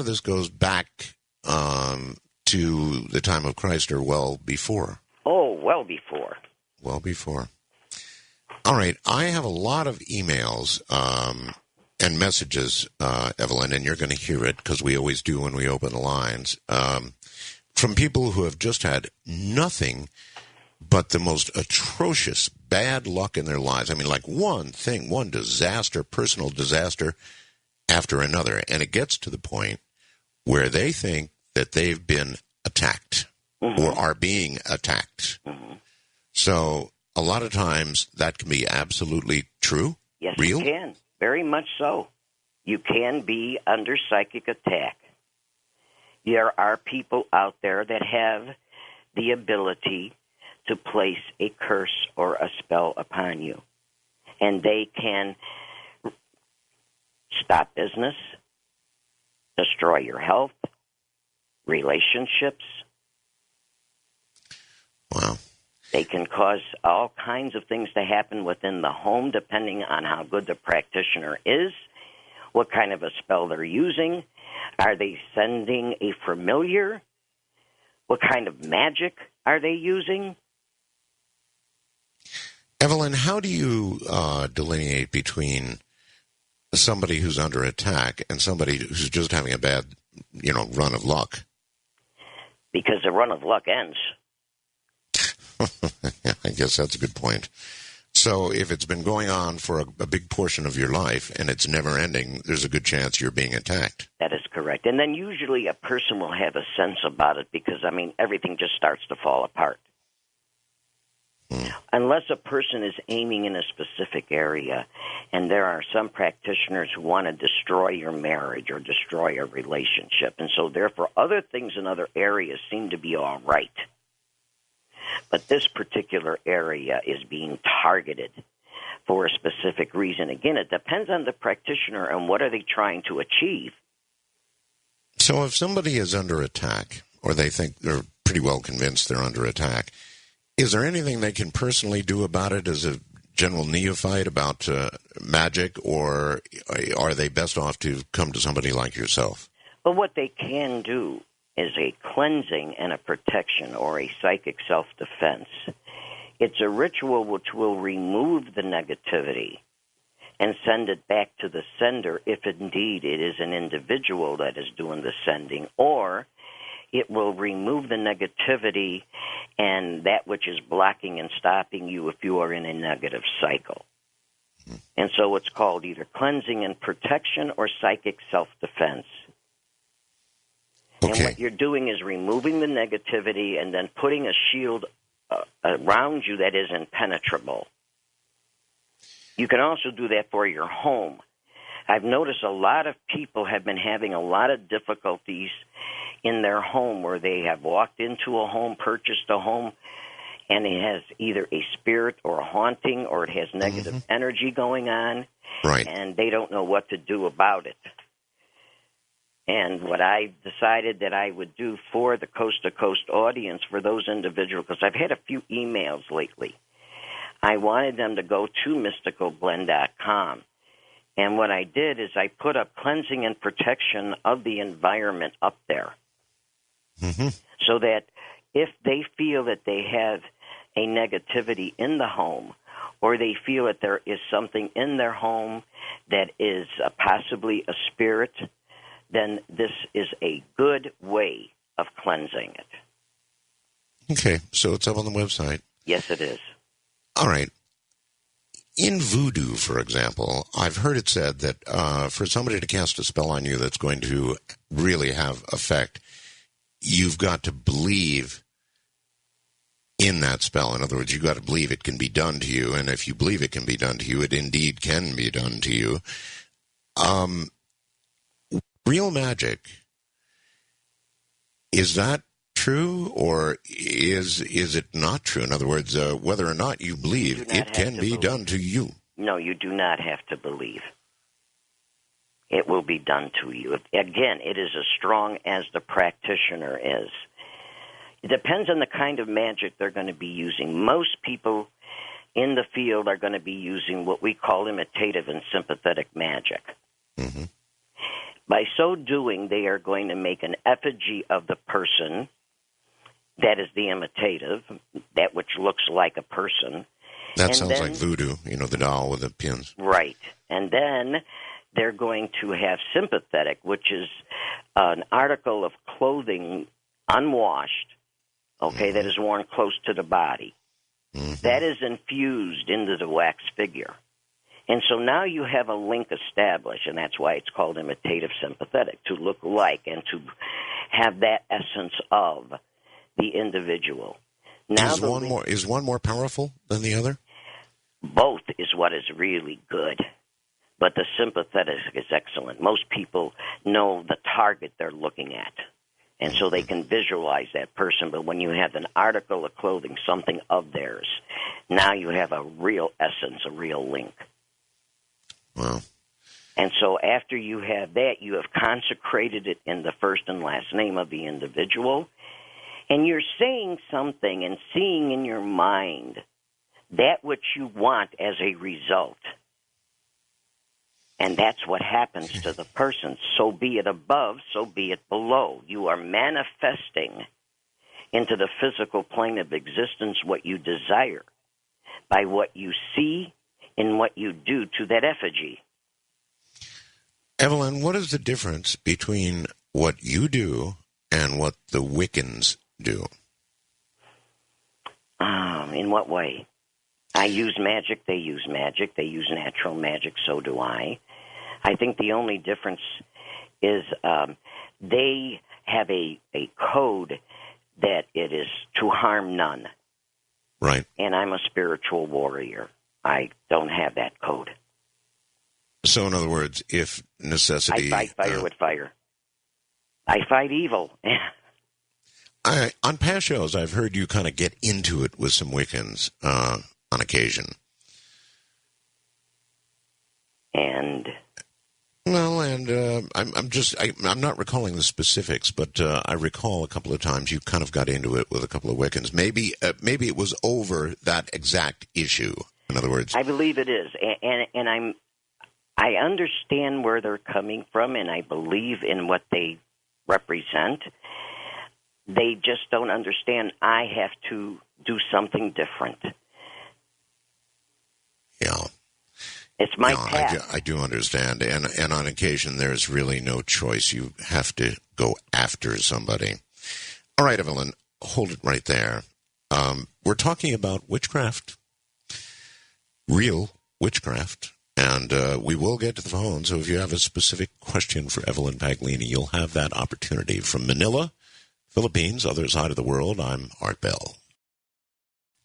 this goes back to the time of Christ, or well before. Oh, well before. Well before. All right, I have a lot of emails and messages, Evelyn, and you're going to hear it because we always do when we open the lines, from people who have just had nothing but the most atrocious bad luck in their lives. I mean, like one thing, one disaster, personal disaster after another. And it gets to the point where they think that they've been attacked or are being attacked. So a lot of times that can be absolutely true. Yes, real. You can. Very much so. You can be under psychic attack. There are people out there that have the ability to place a curse or a spell upon you. And they can stop business, destroy your health, relationships. Wow. They can cause all kinds of things to happen within the home, depending on how good the practitioner is, what kind of a spell they're using. Are they sending a familiar? What kind of magic are they using? Evelyn, how do you delineate between somebody who's under attack and somebody who's just having a bad, run of luck? Because the run of luck ends. I guess that's a good point. So if it's been going on for a big portion of your life and it's never ending, there's a good chance you're being attacked. That is correct. And then usually a person will have a sense about it because, everything just starts to fall apart. Unless a person is aiming in a specific area, and there are some practitioners who want to destroy your marriage or destroy a relationship, and so therefore other things in other areas seem to be all right. But this particular area is being targeted for a specific reason. Again, it depends on the practitioner and what are they trying to achieve. So if somebody is under attack, or they think they're pretty well convinced they're under attack, is there anything they can personally do about it as a general neophyte about magic, or are they best off to come to somebody like yourself? Well, what they can do is a cleansing and a protection or a psychic self-defense. It's a ritual which will remove the negativity and send it back to the sender if indeed it is an individual that is doing the sending, or it will remove the negativity and that which is blocking and stopping you if you are in a negative cycle. And so it's called either cleansing and protection or psychic self-defense. Okay. And what you're doing is removing the negativity and then putting a shield around you that is impenetrable. You can also do that for your home. I've noticed a lot of people have been having a lot of difficulties in their home where they have walked into a home, purchased a home, and it has either a spirit or a haunting or it has negative energy going on, right, and they don't know what to do about it. And what I decided that I would do for the coast-to-coast audience, for those individuals, because I've had a few emails lately, I wanted them to go to mysticalblend.com. And what I did is I put up cleansing and protection of the environment up there. So that if they feel that they have a negativity in the home, or they feel that there is something in their home that is possibly a spirit, then this is a good way of cleansing it. Okay, so it's up on the website. Yes, it is. All right. In voodoo, for example, I've heard it said that for somebody to cast a spell on you that's going to really have effect, you've got to believe in that spell. In other words, you've got to believe it can be done to you, and if you believe it can be done to you, it indeed can be done to you. Real magic, is that true, or is it not true? In other words, whether or not you believe, it can be done to you. No, you do not have to believe. It will be done to you. Again, it is as strong as the practitioner is. It depends on the kind of magic they're going to be using. Most people in the field are going to be using what we call imitative and sympathetic magic. By so doing, they are going to make an effigy of the person. That is the imitative, that which looks like a person. That sounds like voodoo, the doll with the pins. Right. And then they're going to have sympathetic, which is an article of clothing unwashed, that is worn close to the body. that is infused into the wax figure. And so now you have a link established, and that's why it's called imitative sympathetic, to look like and to have that essence of the individual. Now is one more powerful than the other? Both is what is really good. But the sympathetic is excellent. Most people know the target they're looking at, and so they can visualize that person. But when you have an article of clothing, something of theirs, now you have a real essence, a real link. Wow. And so after you have that, you have consecrated it in the first and last name of the individual, and you're saying something and seeing in your mind that which you want as a result. And that's what happens to the person. So be it above, so be it below. You are manifesting into the physical plane of existence what you desire by what you see and what you do to that effigy. Evelyn, what is the difference between what you do and what the Wiccans do? In what way? I use magic, they use natural magic, so do I. I think the only difference is they have a code that it is to harm none. Right. And I'm a spiritual warrior. I don't have that code. So, in other words, if necessity... I fight fire with fire. I fight evil. On past shows, I've heard you kind of get into it with some Wiccans on occasion. And... Well, and I'm not recalling the specifics, but I recall a couple of times you kind of got into it with a couple of Wiccans. Maybe it was over that exact issue. In other words, I believe it is, and I understand where they're coming from, and I believe in what they represent. They just don't understand. I have to do something different. Yeah. It's my path. I do understand, and on occasion there's really no choice. You have to go after somebody. All right, Evelyn, hold it right there. We're talking about witchcraft, real witchcraft, and we will get to the phone, so if you have a specific question for Evelyn Paglini, you'll have that opportunity. From Manila, Philippines, other side of the world, I'm Art Bell.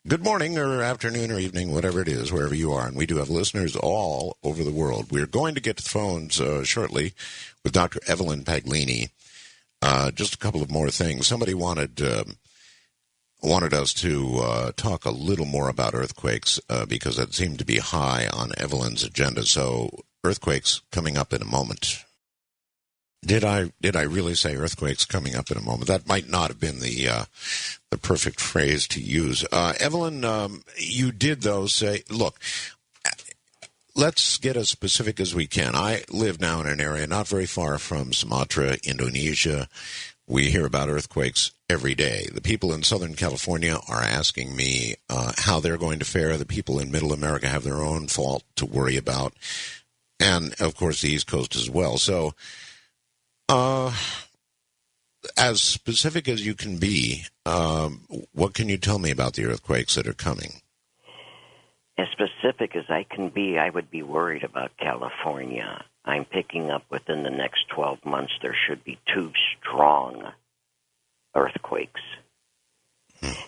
Good morning or afternoon or evening, whatever it is, wherever you are. And we do have listeners all over the world. We're going to get to the phones shortly with Dr. Evelyn Paglini. Just a couple of more things. Somebody wanted us to talk a little more about earthquakes because that seemed to be high on Evelyn's agenda. So earthquakes coming up in a moment. Did I really say earthquakes coming up in a moment? That might not have been the perfect phrase to use. Evelyn, you did, though, say, look, let's get as specific as we can. I live now in an area not very far from Sumatra, Indonesia. We hear about earthquakes every day. The people in Southern California are asking me how they're going to fare. The people in Middle America have their own fault to worry about. And, of course, the East Coast as well. So, as specific as you can be, what can you tell me about the earthquakes that are coming? As specific as I can be, I would be worried about California. I'm picking up within the next 12 months there should be 2 strong earthquakes.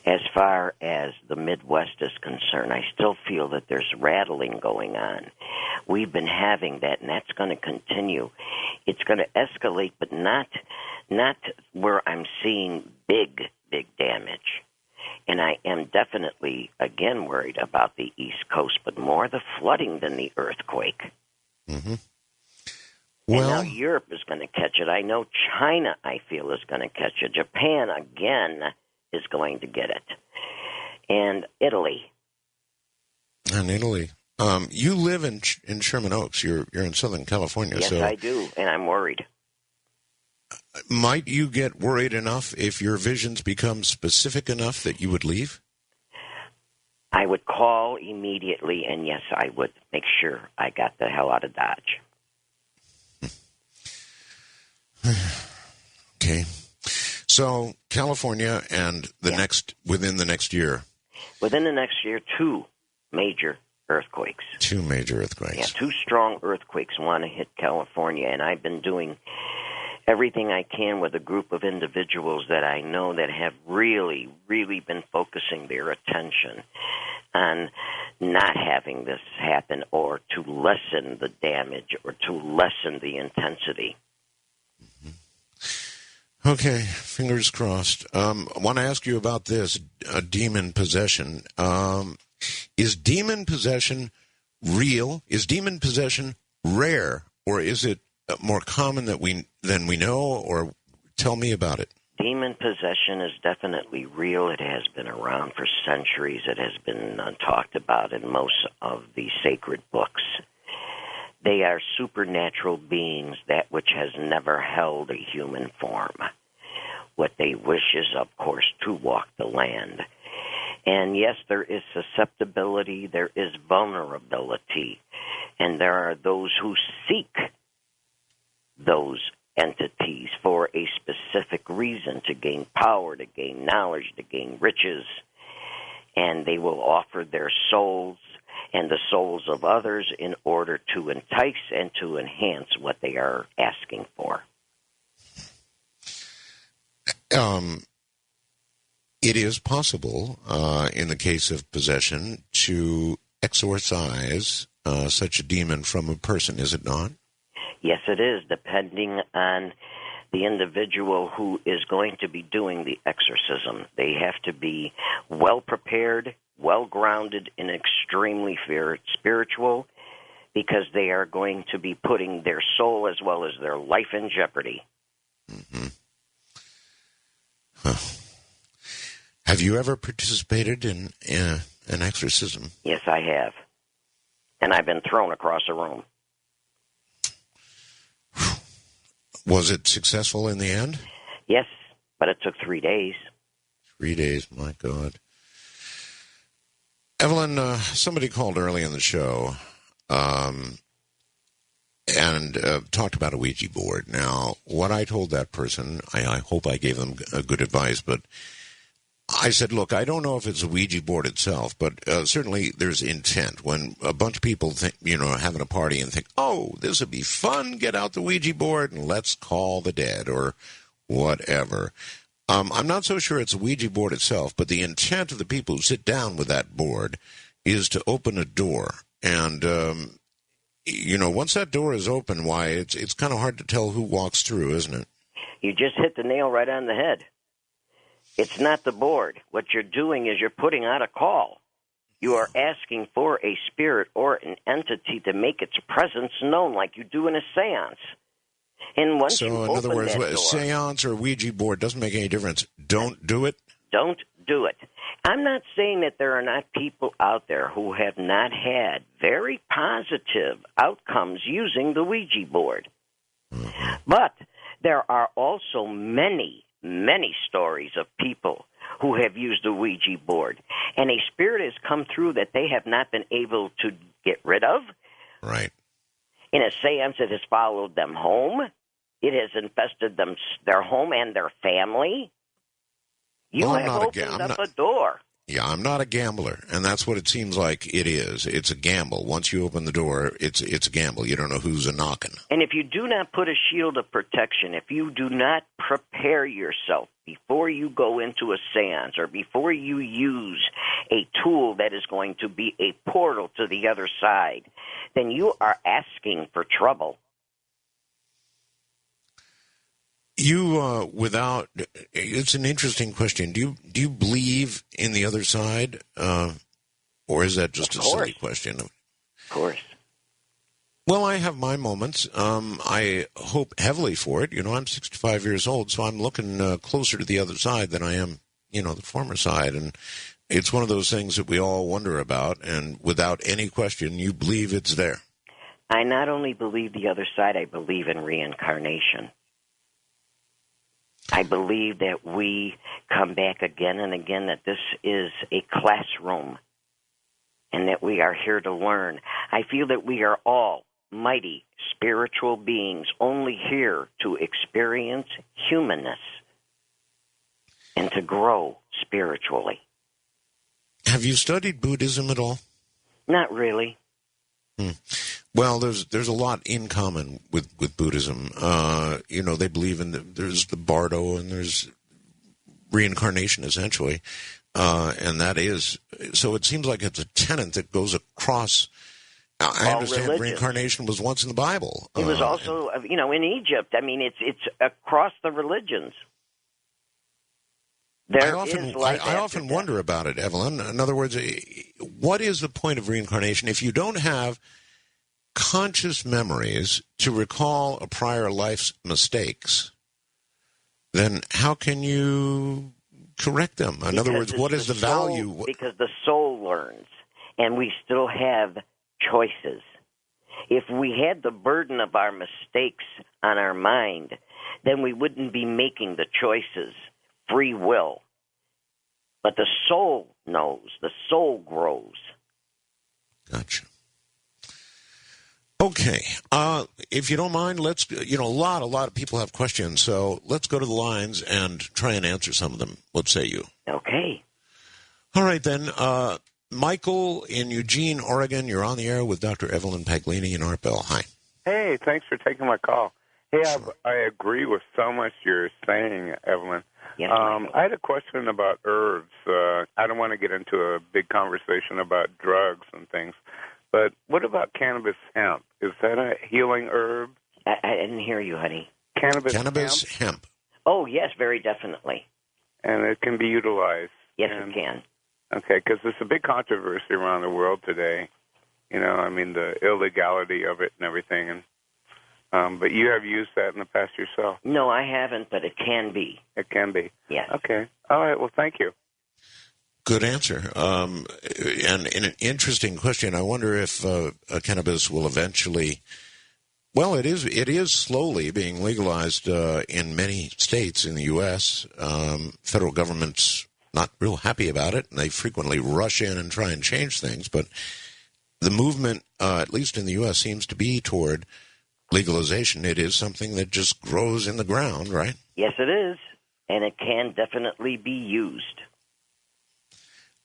As far as the Midwest is concerned, I still feel that there's rattling going on. We've been having that, and that's going to continue. It's going to escalate, but not where I'm seeing big damage. And I am definitely, again, worried about the East Coast, but more the flooding than the earthquake. Mm-hmm. Well, and now Europe is going to catch it. I know China, I feel, is going to catch it. Japan, again, is going to get it. And Italy. And Italy. You live in Sherman Oaks. You're in Southern California. Yes, so I do, and I'm worried. Might you get worried enough if your visions become specific enough that you would leave? I would call immediately, and yes, I would make sure I got the hell out of Dodge. Okay. So California and within the next year. Within the next year, 2 major earthquakes. 2 major earthquakes. Yeah, 2 strong earthquakes want to hit California, and I've been doing everything I can with a group of individuals that I know that have really, really been focusing their attention on not having this happen, or to lessen the damage, or to lessen the intensity. Okay, fingers crossed. I want to ask you about this, demon possession. Is demon possession real? Is demon possession rare, or is it more common than we know? Or tell me about it. Demon possession is definitely real. It has been around for centuries. It has been talked about in most of the sacred books. They are supernatural beings, that which has never held a human form. What they wish is, of course, to walk the land. And yes, there is susceptibility, there is vulnerability, and there are those who seek those entities for a specific reason, to gain power, to gain knowledge, to gain riches, and they will offer their souls and the souls of others in order to entice and to enhance what they are asking for. It is possible, in the case of possession, to exorcise such a demon from a person, is it not? Yes, it is, depending on the individual who is going to be doing the exorcism. They have to be well prepared, well grounded, and extremely spiritual, because they are going to be putting their soul as well as their life in jeopardy. Mm-hmm. Huh. Have you ever participated in an exorcism? Yes, I have. And I've been thrown across a room. Was it successful in the end? Yes, but it took 3 days. 3 days, my God. Evelyn, somebody called early in the show and talked about a Ouija board. Now, what I told that person, I hope I gave them good advice, but I said, look, I don't know if it's a Ouija board itself, but certainly there's intent. When a bunch of people think, having a party and think, oh, this would be fun, get out the Ouija board and let's call the dead or whatever. I'm not so sure it's a Ouija board itself, but the intent of the people who sit down with that board is to open a door. And, once that door is open, why, it's kind of hard to tell who walks through, isn't it? You just hit the nail right on the head. It's not the board. What you're doing is you're putting out a call. You are asking for a spirit or an entity to make its presence known, like you do in a seance. And once you in other open words, that a door, seance or Ouija board doesn't make any difference. Don't do it? Don't do it. I'm not saying that there are not people out there who have not had very positive outcomes using the Ouija board. Mm-hmm. But there are also many stories of people who have used the Ouija board, and a spirit has come through that they have not been able to get rid of. Right. In a seance, it has followed them home. It has infested their home and their family. You have opened up a door. Yeah, I'm not a gambler, and that's what it seems like it is. It's a gamble. Once you open the door, it's a gamble. You don't know who's a-knocking. And if you do not put a shield of protection, if you do not prepare yourself before you go into a seance or before you use a tool that is going to be a portal to the other side, then you are asking for trouble. It's an interesting question. Do you believe in the other side, or is that just a silly question? Of course. Well, I have my moments. I hope heavily for it. I'm 65 years old, so I'm looking closer to the other side than I am, the former side. And it's one of those things that we all wonder about, and without any question, you believe it's there. I not only believe the other side, I believe in reincarnation. I believe that we come back again and again, that this is a classroom and that we are here to learn. I feel that we are all mighty spiritual beings, only here to experience humanness and to grow spiritually. Have you studied Buddhism at all? Not really. Well, there's a lot in common with Buddhism. They believe there's the Bardo and there's reincarnation, essentially. And that is, so it seems like it's a tenet that goes across. I understand religions. Reincarnation was once in the Bible. It was also, in Egypt. I mean, it's across the religions. I often wonder about it, Evelyn. In other words, what is the point of reincarnation if you don't have conscious memories to recall a prior life's mistakes? Then how can you correct them? In other words, what is the value? Because the soul learns, and we still have choices. If we had the burden of our mistakes on our mind, then we wouldn't be making the choices. Free will. But the soul knows. The soul grows. Gotcha. Okay. If you don't mind, let's, a lot of people have questions, so let's go to the lines and try and answer some of them. What say you? Okay. All right, then. Michael in Eugene, Oregon, you're on the air with Dr. Evelyn Paglini in Art Bell. Hi. Hey, thanks for taking my call. Hey, Sure. I agree with so much you're saying, Evelyn. Yes, I had a question about herbs. I don't want to get into a big conversation about drugs and things, but what about cannabis hemp? Is that a healing herb? I didn't hear you, honey. Cannabis hemp. Oh, yes, very definitely. And it can be utilized. Yes, it can. Okay, because there's a big controversy around the world today. The illegality of it and everything. And but you have used that in the past yourself. No, I haven't, but it can be. It can be. Yes. Okay. All right. Well, thank you. Good answer. And an interesting question. I wonder if cannabis will eventually. Well, it is slowly being legalized in many states in the U.S. Federal government's not real happy about it, and they frequently rush in and try and change things. But the movement, at least in the U.S., seems to be toward legalization. It is something that just grows in the ground, right? Yes, it is, and it can definitely be used.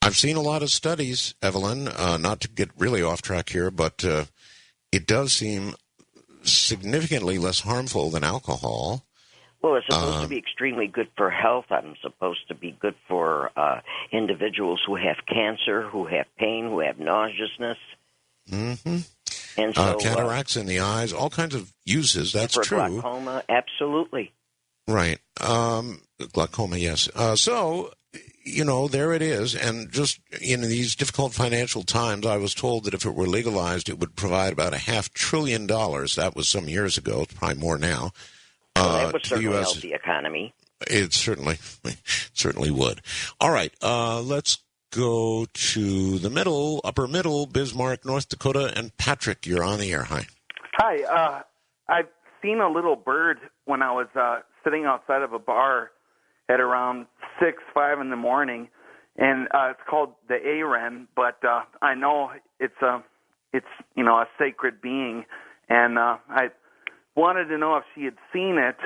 I've seen a lot of studies, Evelyn, not to get really off track here, but it does seem significantly less harmful than alcohol. Well, it's supposed to be extremely good for health. I'm supposed to be good for individuals who have cancer, who have pain, who have nauseousness. Mm-hmm. And so, cataracts in the eyes, all kinds of uses. That's for true. Glaucoma, absolutely. Right. Glaucoma, yes. So, there it is. And just in these difficult financial times, I was told that if it were legalized, it would provide about $500 billion. That was some years ago. It's probably more now. That would certainly US, help the economy. It certainly would. All right. Let's go to the upper middle, Bismarck, North Dakota. And Patrick, you're on the air. Hi. Hi. I've seen a little bird when I was sitting outside of a bar at around 5 in the morning, and it's called the A-wren, but I know it's a sacred being, and I wanted to know if she had seen it,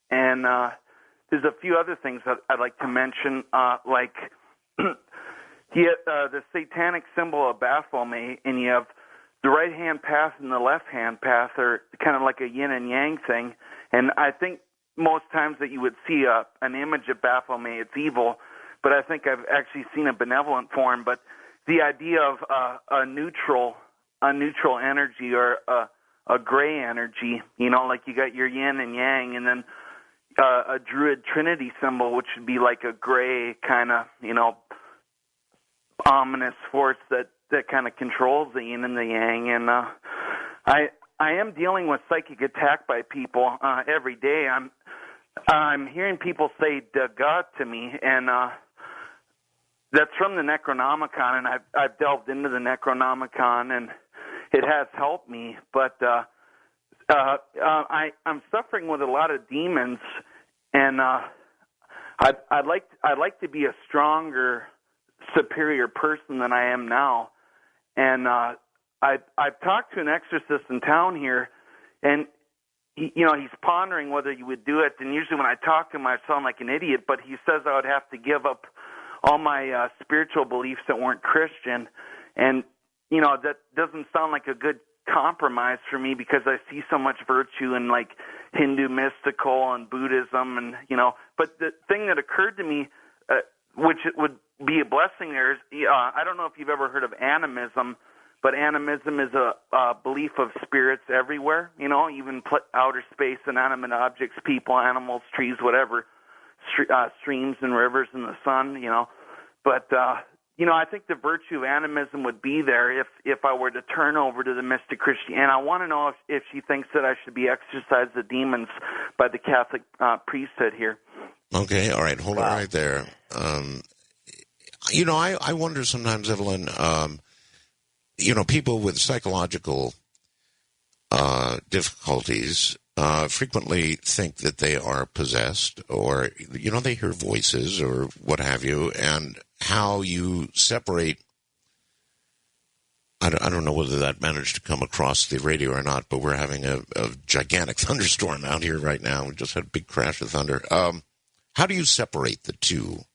and there's a few other things that I'd like to mention, like the satanic symbol of Baphomet, and you have the right-hand path and the left-hand path are kind of like a yin and yang thing, and I think most times that you would see an image of Baphomet, it's evil, but I think I've actually seen a benevolent form. But the idea of a neutral energy or a gray energy, like you got your yin and yang, and then a Druid Trinity symbol, which would be like a gray kind of, ominous force that kind of controls the yin and the yang. And I am dealing with psychic attack by people every day. I'm hearing people say "Daga" to me, and that's from the Necronomicon, and I've delved into the Necronomicon, and it has helped me. But I'm suffering with a lot of demons, and I'd like to be a stronger, superior person than I am now. And I've talked to an exorcist in town here, and he's pondering whether you would do it. And usually when I talk to him, I sound like an idiot, but he says I would have to give up all my spiritual beliefs that weren't Christian. And, that doesn't sound like a good compromise for me because I see so much virtue in like Hindu mystical and Buddhism and, but the thing that occurred to me, which would be a blessing there is, I don't know if you've ever heard of animism, but animism is a belief of spirits everywhere, even outer space, inanimate objects, people, animals, trees, whatever, streams and rivers and the sun, But, I think the virtue of animism would be there if I were to turn over to the mystic Christian. And I want to know if she thinks that I should be exorcised the demons by the Catholic priesthood here. Okay, all right, hold on right there. I wonder sometimes, Evelyn, people with psychological difficulties frequently think that they are possessed or, they hear voices or what have you, and how you separate. I don't know whether that managed to come across the radio or not, but we're having a gigantic thunderstorm out here right now. We just had a big crash of thunder. How do you separate the two?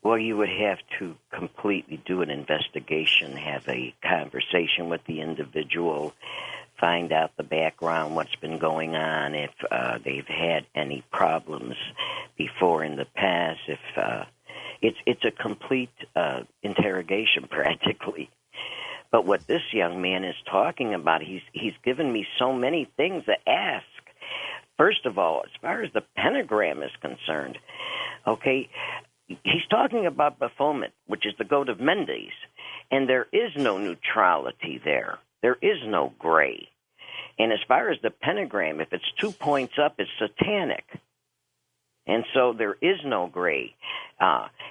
Well, you would have to completely do an investigation, have a conversation with the individual, find out the background, what's been going on, if they've had any problems before in the past. If it's a complete interrogation, practically. But what this young man is talking about, he's given me so many things to ask. First of all, as far as the pentagram is concerned, okay, he's talking about Baphomet, which is the goat of Mendes, and there is no neutrality there. There is no gray. And as far as the pentagram, if it's 2 points up, it's satanic. And so there is no gray.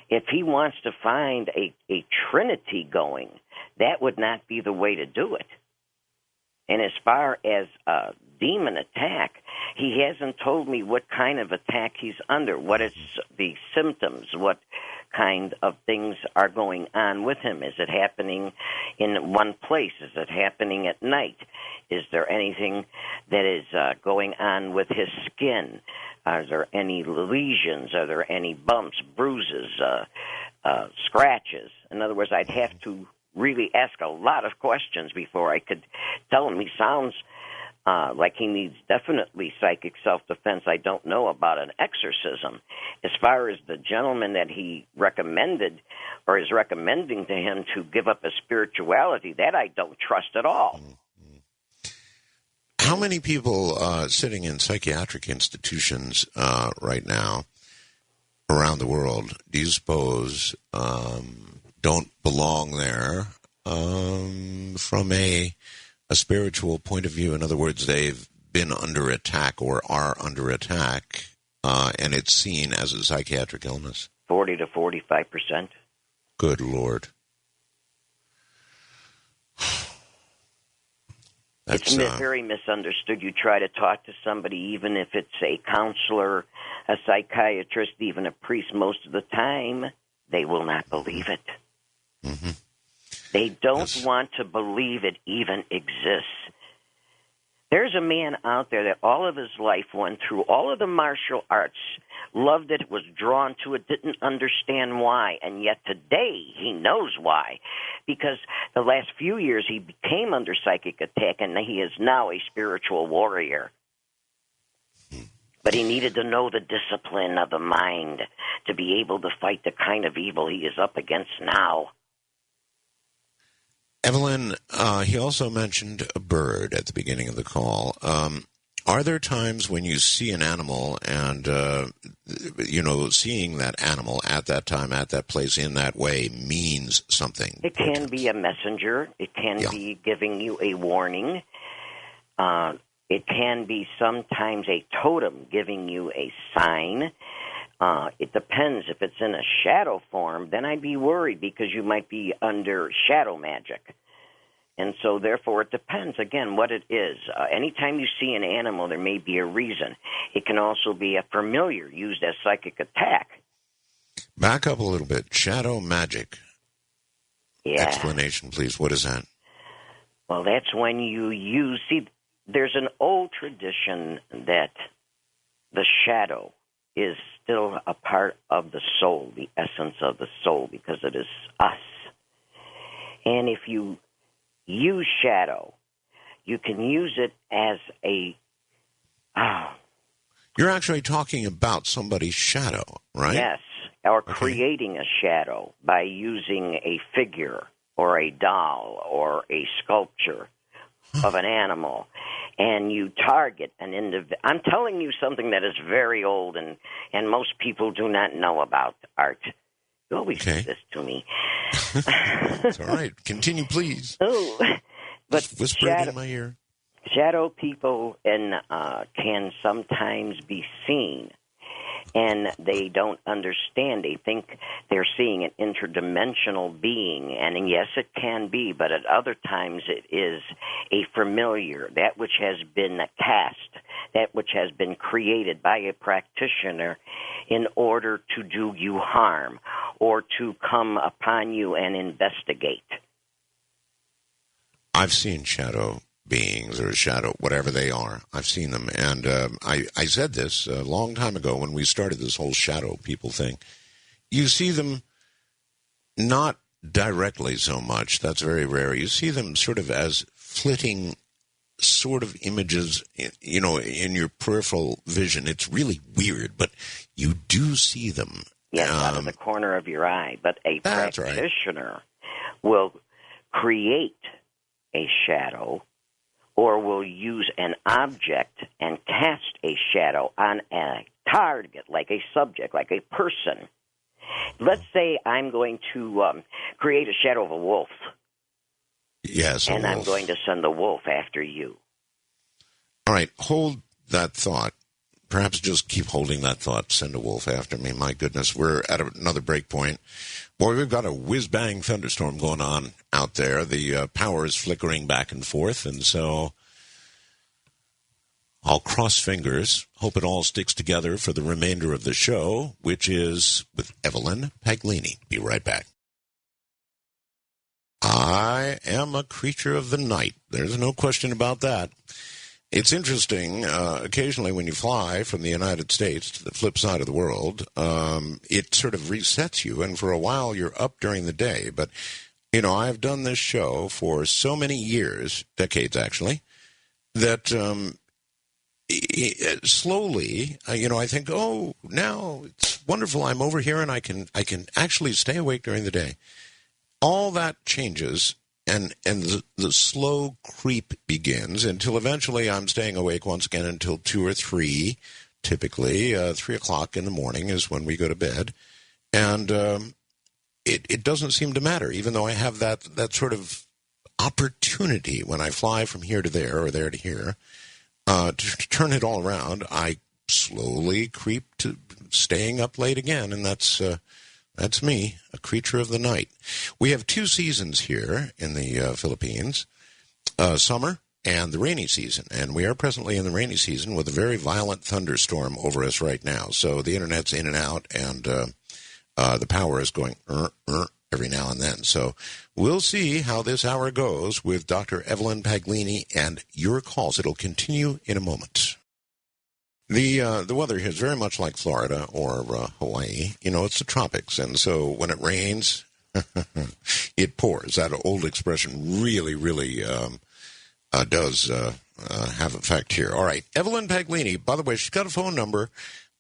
If he wants to find a trinity going, that would not be the way to do it. And as far as demon attack, he hasn't told me what kind of attack he's under, what is the symptoms, what kind of things are going on with him. Is it happening in one place? Is it happening at night? Is there anything that is going on with his skin? Are there any lesions? Are there any bumps, bruises, scratches? In other words, I'd have to really ask a lot of questions before I could tell him. He sounds like he needs definitely psychic self-defense. I don't know about an exorcism. As far as the gentleman that he recommended or is recommending to him to give up his spirituality, that I don't trust at all. How many people sitting in psychiatric institutions right now around the world do you suppose don't belong there from a spiritual point of view? In other words, they've been under attack or are under attack, and it's seen as a psychiatric illness? 40 to 45%. Good Lord. It's very misunderstood. You try to talk to somebody, even if it's a counselor, a psychiatrist, even a priest, most of the time, they will not believe it. Mm-hmm. They don't want to believe it even exists. There's a man out there that all of his life went through all of the martial arts, loved it, was drawn to it, didn't understand why, and yet today he knows why. Because the last few years he became under psychic attack, and he is now a spiritual warrior. But he needed to know the discipline of the mind to be able to fight the kind of evil he is up against now. Evelyn, he also mentioned a bird at the beginning of the call. Are there times when you see an animal and, seeing that animal at that time, at that place, in that way means something? It can be a messenger. It can be giving you a warning. It can be sometimes a totem giving you a sign. It depends. If it's in a shadow form, then I'd be worried because you might be under shadow magic. And so, therefore, it depends, again, what it is. Anytime you see an animal, there may be a reason. It can also be a familiar used as psychic attack. Back up a little bit. Shadow magic. Yeah. Explanation, please. What is that? Well, that's when you use... See, there's an old tradition that the shadow is still a part of the soul, the essence of the soul, because it is us. And if you use shadow, you can use it as a... You're actually talking about somebody's shadow, right? Yes, or creating a shadow by using a figure or a doll or a sculpture of an animal, and you target an individual. I'm telling you something that is very old, and most people do not know about art. You always do this to me. It's all right. Continue, please. Oh, but just whisper it in my ear. Shadow people can sometimes be seen, and they don't understand. They think they're seeing an interdimensional being, and yes, it can be, but at other times it is a familiar, that which has been cast, that which has been created by a practitioner in order to do you harm or to come upon you and investigate. I've seen shadow beings or shadow, whatever they are. I've seen them. And I said this a long time ago when we started this whole shadow people thing. You see them not directly so much. That's very rare. You see them sort of as flitting sort of images, you know, in your peripheral vision. It's really weird, but you do see them. Yes, out of the corner of your eye. But a practitioner will create a shadow or will use an object and cast a shadow on a target, like a subject, like a person. Let's say I'm going to create a shadow of a wolf. Yes, and I'm going to send the wolf after you. All right, hold that thought. Perhaps just keep holding that thought. Send a wolf after me. My goodness, we're at another break point. Boy, we've got a whiz-bang thunderstorm going on out there. The power is flickering back and forth, and so I'll cross fingers, hope it all sticks together for the remainder of the show, which is with Evelyn Paglini. Be right back. I am a creature of the night. There's no question about that. It's interesting, occasionally when you fly from the United States to the flip side of the world, it sort of resets you, and for a while you're up during the day. But, you know, I've done this show for so many years, decades actually, that slowly, you know, I think, oh, now it's wonderful. I'm over here and I can actually stay awake during the day. All that changes. And the slow creep begins until eventually I'm staying awake once again until 2 or 3, typically. 3 o'clock in the morning is when we go to bed. And it doesn't seem to matter, even though I have that sort of opportunity when I fly from here to there or there to here to turn it all around. I slowly creep to staying up late again, and that's me, a creature of the night. We have 2 seasons here in the Philippines, summer and the rainy season. And we are presently in the rainy season with a very violent thunderstorm over us right now. So the Internet's in and out, and the power is going every now and then. So we'll see how this hour goes with Dr. Evelyn Paglini and your calls. It'll continue in a moment. The weather here is very much like Florida or Hawaii. You know, it's the tropics, and so when it rains, it pours. That old expression really, really does have effect here. All right, Evelyn Paglini, by the way, she's got a phone number,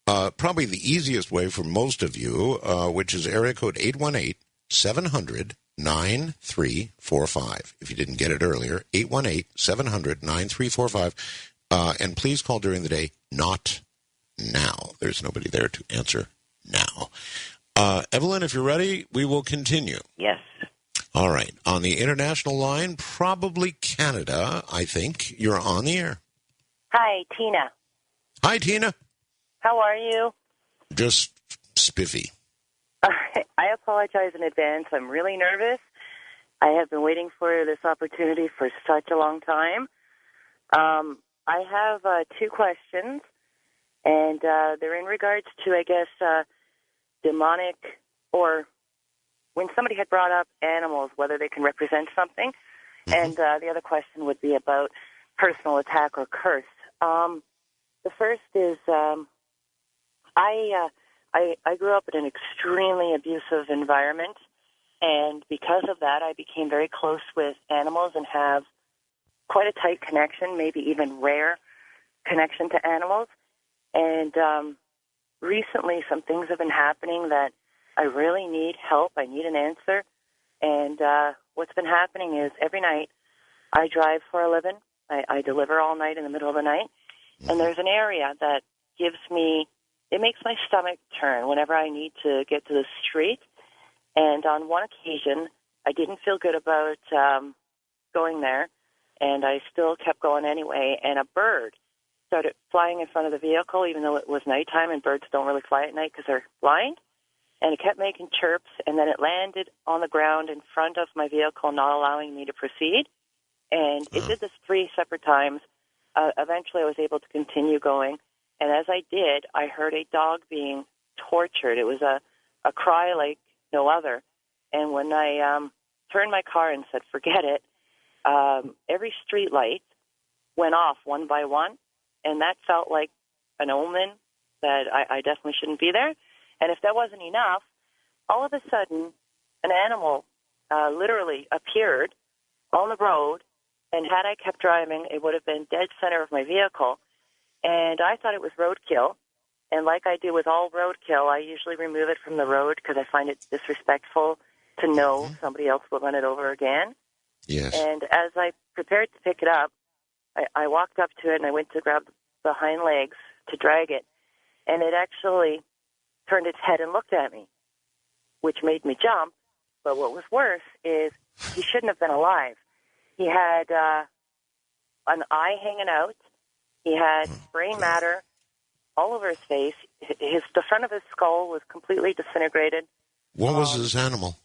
probably the easiest way for most of you, which is area code 818-700-9345. If you didn't get it earlier, 818-700-9345. And please call during the day, not now. There's nobody there to answer now. Evelyn, if you're ready, we will continue. Yes. All right. On the international line, probably Canada, I think. You're on the air. Hi, Tina. Hi, Tina. How are you? Just spiffy. I apologize in advance. I'm really nervous. I have been waiting for this opportunity for such a long time. I have 2 questions, and they're in regards to, I guess, demonic, or when somebody had brought up animals, whether they can represent something. Mm-hmm. And the other question would be about personal attack or curse. The first is I grew up in an extremely abusive environment, and because of that, I became very close with animals and have quite a tight connection, maybe even rare connection to animals. And recently, some things have been happening that I really need help. I need an answer. And what's been happening is every night I drive for a living. I deliver all night in the middle of the night. And there's an area that gives me, it makes my stomach turn whenever I need to get to the street. And on one occasion, I didn't feel good about going there, and I still kept going anyway. And a bird started flying in front of the vehicle, even though it was nighttime, and birds don't really fly at night because they're blind. And it kept making chirps, and then it landed on the ground in front of my vehicle, not allowing me to proceed. And it did this 3 separate times. Eventually, I was able to continue going. And as I did, I heard a dog being tortured. It was a cry like no other. And when I turned my car and said, forget it, every street light went off one by one. And that felt like an omen that I definitely shouldn't be there. And if that wasn't enough, all of a sudden, an animal literally appeared on the road. And had I kept driving, it would have been dead center of my vehicle. And I thought it was roadkill. And like I do with all roadkill, I usually remove it from the road because I find it disrespectful to know somebody else will run it over again. Yes. And as I prepared to pick it up, I walked up to it and I went to grab the hind legs to drag it. And it actually turned its head and looked at me, which made me jump. But what was worse is he shouldn't have been alive. He had an eye hanging out. He had brain matter all over his face. The front of his skull was completely disintegrated. What was this animal?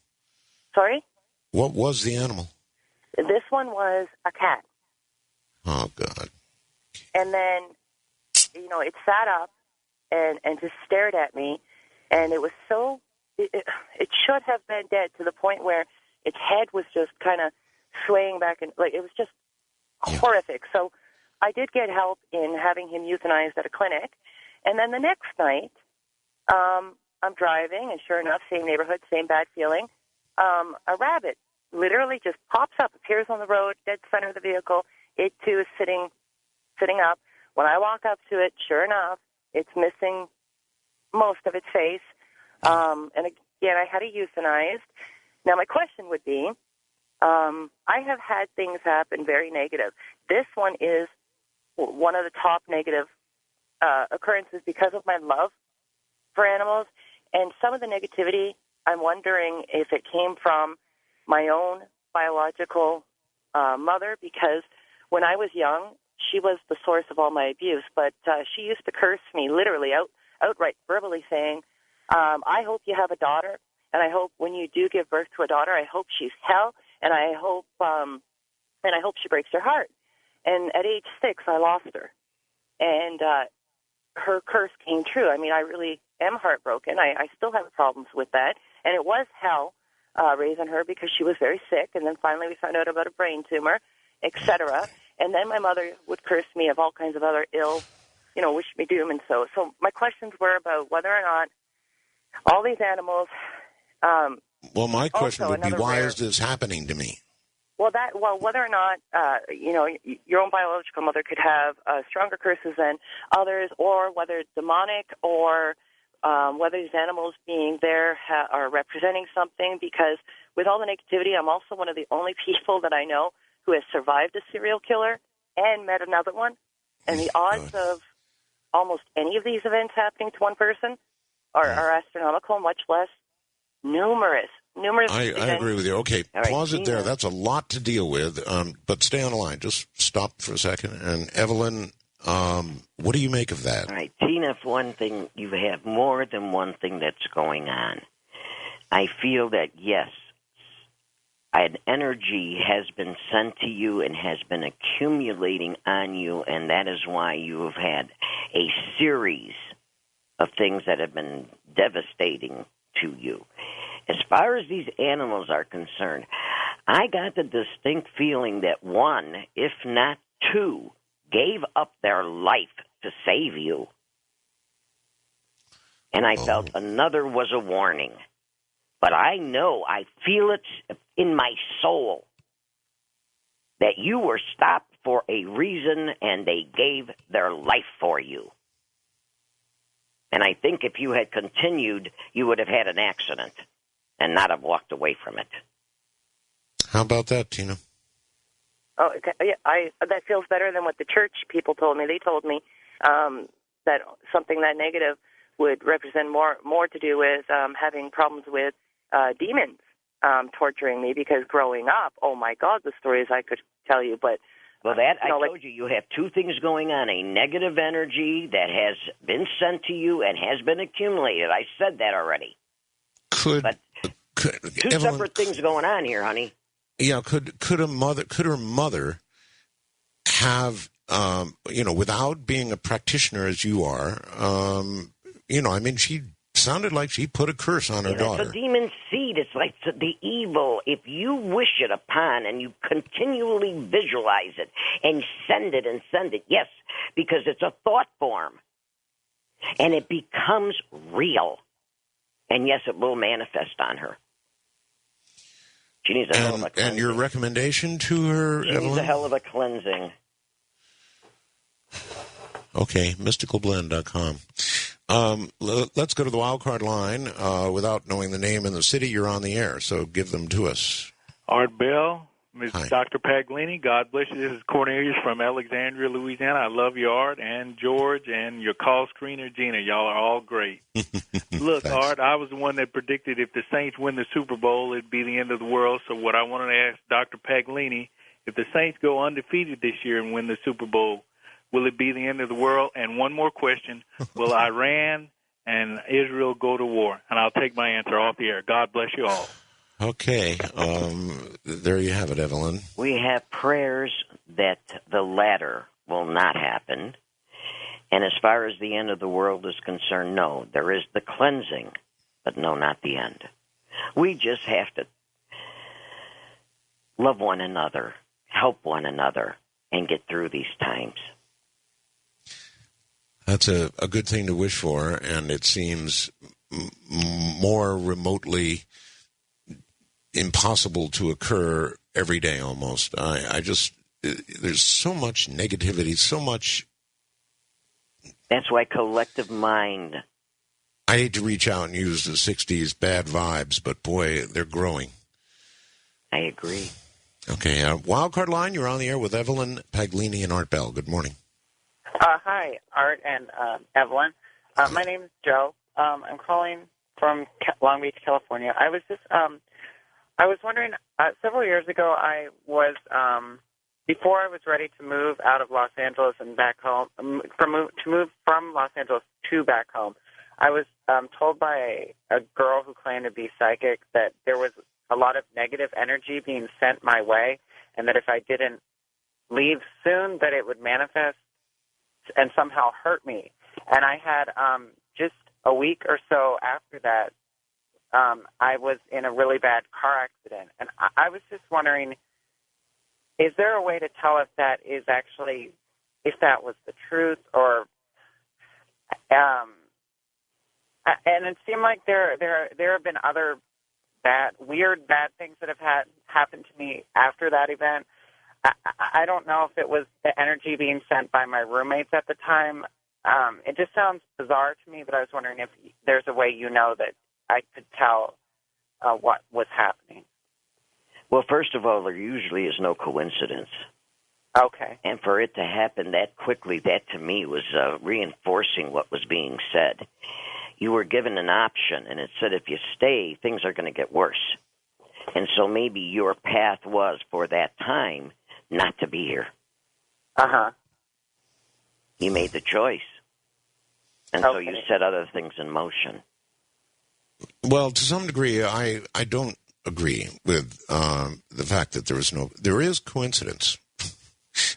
Sorry? What was the animal? This one was a cat. Oh, God. And then, it sat up and just stared at me. And it was so, it should have been dead to the point where its head was just kind of swaying back, and like it was just horrific. So I did get help in having him euthanized at a clinic. And then the next night, I'm driving, and sure enough, same neighborhood, same bad feeling. A rabbit literally just pops up, appears on the road, dead center of the vehicle. It, too, is sitting up. When I walk up to it, sure enough, it's missing most of its face. And again, I had it euthanized. Now, my question would be, I have had things happen very negative. This one is one of the top negative occurrences because of my love for animals. And some of the negativity, I'm wondering if it came from my own biological mother, because when I was young, she was the source of all my abuse. But she used to curse me literally outright, verbally saying, I hope you have a daughter, and I hope when you do give birth to a daughter, I hope she's hell, and I hope she breaks your heart. And at age 6, I lost her, and her curse came true. I mean, I really am heartbroken. I still have problems with that, and it was hell raising her because she was very sick, and then finally we found out about a brain tumor, etc. And then my mother would curse me of all kinds of other ill, wish me doom, and so my questions were about whether or not all these animals. Well, my question would be, why is this happening to me? Well, whether or not, your own biological mother could have stronger curses than others, or whether it's demonic, or whether these animals being there are representing something, because with all the negativity, I'm also one of the only people that I know who has survived a serial killer and met another one. And the odds of almost any of these events happening to one person are astronomical, much less numerous. I agree with you. Okay, pause it there. That's a lot to deal with, but stay on the line. Just stop for a second. And Evelyn, what do you make of that? All right, Tina, for one thing, you have more than one thing that's going on. I feel that, yes, an energy has been sent to you and has been accumulating on you, and that is why you have had a series of things that have been devastating to you. As far as these animals are concerned, I got the distinct feeling that one, if not two, gave up their life to save you. And I felt another was a warning. But I know, I feel it in my soul that you were stopped for a reason and they gave their life for you. And I think if you had continued, you would have had an accident and not have walked away from it. How about that, Tina? Oh, okay. Yeah, that feels better than what the church people told me. They told me that something that negative would represent more to do with having problems with demons torturing me, because growing up, oh my God, the stories I could tell you. But well, that I told you have two things going on: a negative energy that has been sent to you and has been accumulated. I said that already. Two Evelyn, separate things going on here, honey. Yeah, could her mother have without being a practitioner as you are, she sounded like she put a curse on her daughter. It's a demon seed. It's like the evil. If you wish it upon and you continually visualize it and send it, yes, because it's a thought form. And it becomes real. And yes, it will manifest on her. She needs a hell of a cleansing. And your recommendation to her, She Evelyn? needs a hell of a cleansing. Okay, mysticalblend.com. Let's go to the wild card line. Without knowing the name and the city, you're on the air, so give them to us. Art Bell, Ms. Hi. Dr. Paglini, God bless you. This is Cornelius from Alexandria, Louisiana. I love your Art and George and your call screener, Gina. Y'all are all great. Look, Thanks. Art, I was the one that predicted if the Saints win the Super Bowl, it'd be the end of the world. So what I wanted to ask Dr. Paglini, if the Saints go undefeated this year and win the Super Bowl, will it be the end of the world? And one more question, will Iran and Israel go to war? And I'll take my answer off the air. God bless you all. Okay, there you have it, Evelyn. We have prayers that the latter will not happen. And as far as the end of the world is concerned, no, there is the cleansing, but no, not the end. We just have to love one another, help one another, and get through these times. That's a good thing to wish for, and it seems more remotely impossible to occur every day almost. There's so much negativity, so much. That's why collective mind. I hate to reach out and use the 60s bad vibes, but boy, they're growing. I agree. Okay, wildcard line, you're on the air with Evelyn Paglini and Art Bell. Good morning. Hi, Art and Evelyn. My name is Joe. I'm calling from Long Beach, California. I was wondering, several years ago, before I was ready to move out of Los Angeles and back home, to move from Los Angeles to back home, I was told by a girl who claimed to be psychic that there was a lot of negative energy being sent my way, and that if I didn't leave soon, that it would manifest and somehow hurt me. And I had just a week or so after that, I was in a really bad car accident. And I was just wondering, is there a way to tell if that is actually, if that was the truth, or and it seemed like there have been other weird bad things that have happened to me after that event. I don't know if it was the energy being sent by my roommates at the time. It just sounds bizarre to me, but I was wondering if there's a way that I could tell what was happening. Well, first of all, there usually is no coincidence. Okay. And for it to happen that quickly, that to me was reinforcing what was being said. You were given an option, and it said if you stay, things are going to get worse. And so maybe your path was, for that time, not to be here. Uh-huh. You made the choice. And so you set other things in motion. Well, to some degree, I don't agree with the fact that there is coincidence.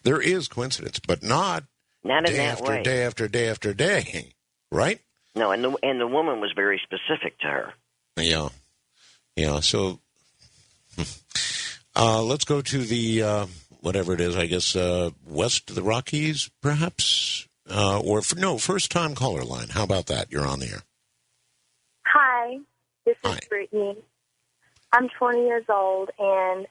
There is coincidence, but not in that after way. Day after day after day, right? No, and the woman was very specific to her. Yeah. So let's go to the whatever it is. I guess west of the Rockies, perhaps, first time caller line. How about that? You're on the air. This is Hi. Brittany. I'm 20 years old, and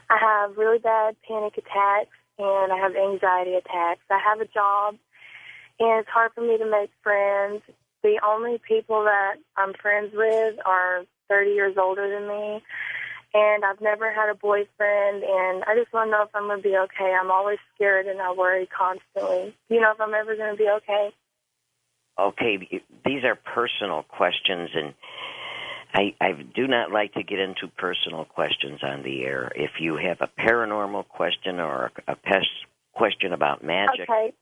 I have really bad panic attacks, and I have anxiety attacks. I have a job, and it's hard for me to make friends. The only people that I'm friends with are 30 years older than me, and I've never had a boyfriend, and I just want to know if I'm going to be okay. I'm always scared, and I worry constantly. Do you know if I'm ever going to be okay? Okay, these are personal questions, and I do not like to get into personal questions on the air. If you have a paranormal question or a question about magic. Okay.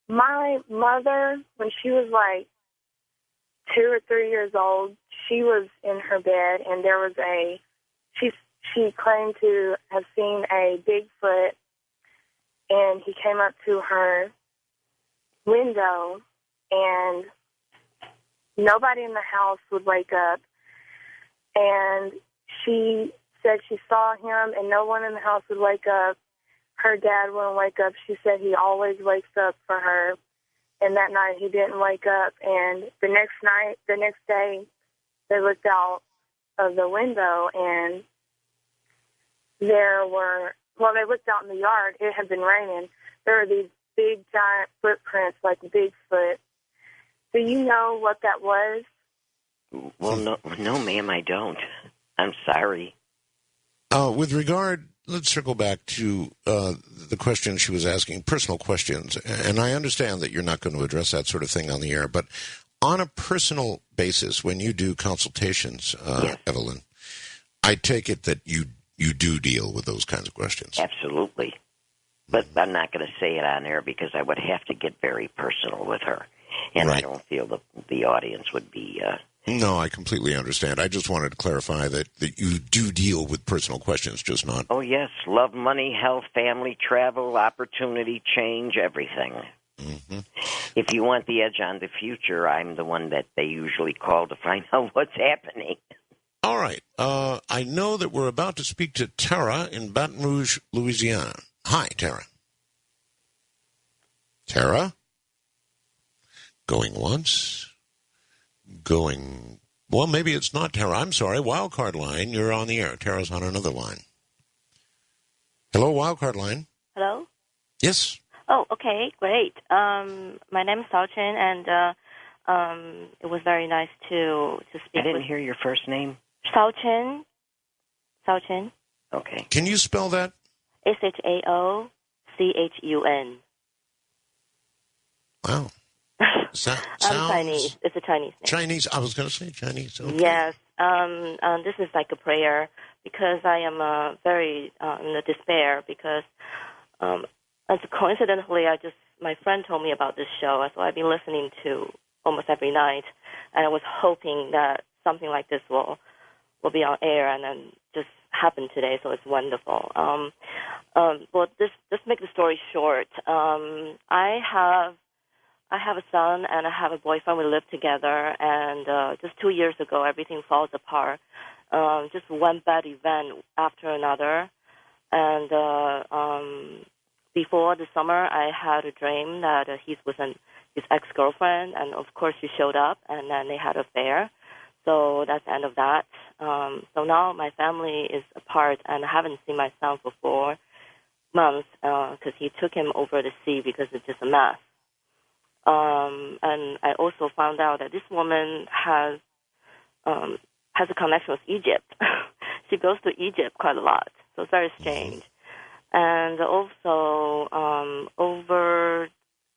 My mother, when she was like 2 or 3 years old, she was in her bed, and there was she claimed to have seen a Bigfoot, and he came up to her window, and nobody in the house would wake up, and she said she saw him, and no one in the house would wake up. Her dad wouldn't wake up. She said he always wakes up for her, and that night he didn't wake up. And the next day, they looked out of the window, and they looked out in the yard. It had been raining. There were these big, giant footprints like Bigfoot. Do you know what that was? Well, no, ma'am, I don't. I'm sorry. With regard, let's circle back to the question she was asking, personal questions. And I understand that you're not going to address that sort of thing on the air, but on a personal basis, when you do consultations, Yes. Evelyn, I take it that you do deal with those kinds of questions. Absolutely. But I'm not going to say it on air because I would have to get very personal with her. And Right. I don't feel the audience would be... No, I completely understand. I just wanted to clarify that you do deal with personal questions, just not... Oh, yes. Love, money, health, family, travel, opportunity, change, everything. Mm-hmm. If you want the edge on the future, I'm the one that they usually call to find out what's happening. All right. I know that we're about to speak to Tara in Baton Rouge, Louisiana. Hi, Tara. Tara? Going once. Going... Well, maybe it's not Tara. I'm sorry. Wildcard line. You're on the air. Tara's on another line. Hello, Wildcard line. Hello? Yes. Oh, okay, great. My name is Sao Chen, and it was very nice to speak I didn't with hear your first name. Sao Chen. Sao Chen. Okay. Can you spell that? SHAOCHUN. Wow. I'm Chinese. It's a Chinese name. Chinese. I was going to say Chinese. Okay. Yes. This is like a prayer because I am very in the despair because coincidentally, my friend told me about this show, so I've been listening to almost every night, and I was hoping that something like this will be on air and then just happen today, so it's wonderful. Well, just make the story short. I have a son and I have a boyfriend. We live together, and just 2 years ago, everything falls apart. Just one bad event after another, and before the summer, I had a dream that he's with his ex-girlfriend, and of course she showed up, and then they had an affair. So that's the end of that. So now my family is apart, and I haven't seen my son for 4 months because he took him over the sea because it's just a mess. And I also found out that this woman has a connection with Egypt. She goes to Egypt quite a lot, so it's very strange. And also, over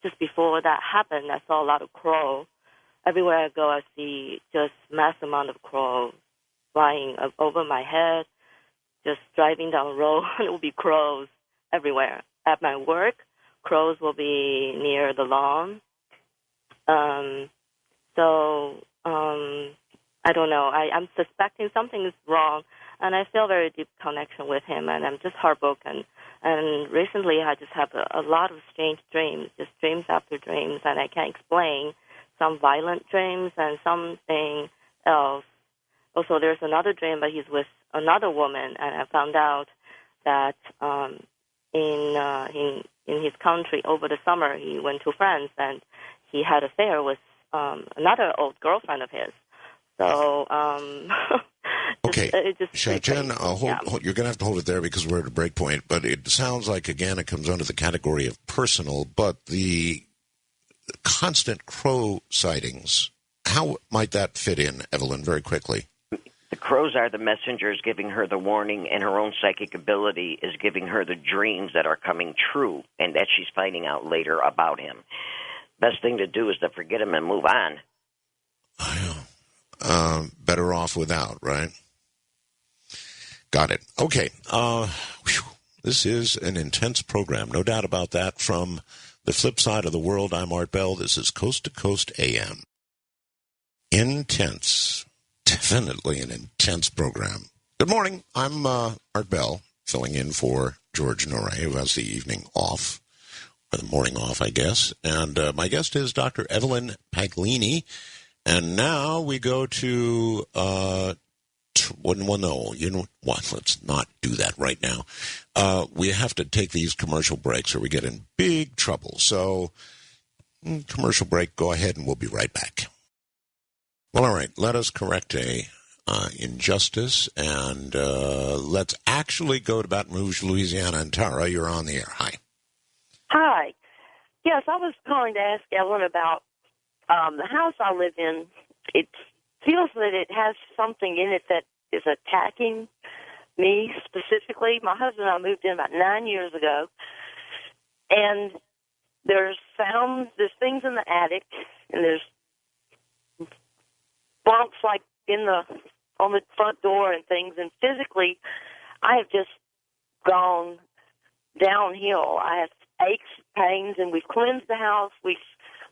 just before that happened, I saw a lot of crows. Everywhere I go, I see just mass amount of crows flying over my head. Just driving down the road, it will be crows everywhere. At my work, crows will be near the lawn. I don't know. I'm suspecting something is wrong, and I feel very deep connection with him, and I'm just heartbroken. And recently, I just have a lot of strange dreams, just dreams after dreams, and I can't explain. Some violent dreams and something else. Also, there's another dream, but he's with another woman, and I found out that in his country over the summer, he went to France, and he had an affair with another old girlfriend of his. So, Okay, Sha-Jen, yeah. you're going to have to hold it there because we're at a break point. But it sounds like, again, it comes under the category of personal. But the constant crow sightings, how might that fit in, Evelyn, very quickly? The crows are the messengers giving her the warning, and her own psychic ability is giving her the dreams that are coming true and that she's finding out later about him. Best thing to do is to forget him and move on. Better off without, right? Got it. Okay. This is an intense program, no doubt about that. From the flip side of the world, I'm Art Bell. This is Coast to Coast AM. Intense. Definitely an intense program. Good morning. I'm Art Bell, filling in for George Norrie, who has the evening off, or the morning off, I guess. And my guest is Dr. Evelyn Paglini. And now we go to, no, you know what, let's not do that right now. We have to take these commercial breaks or we get in big trouble. So, commercial break, go ahead and we'll be right back. Well, all right, let us correct a injustice, and let's actually go to Baton Rouge, Louisiana. And Tara, you're on the air. Hi. Hi. Yes, I was calling to ask Evelyn about the house I live in. It feels that it has something in it that is attacking me specifically. My husband and I moved in about 9 years ago, and there's things in the attic, and there's bumps like on the front door and things, and physically I have just gone downhill. I have aches, pains, and we've cleansed the house.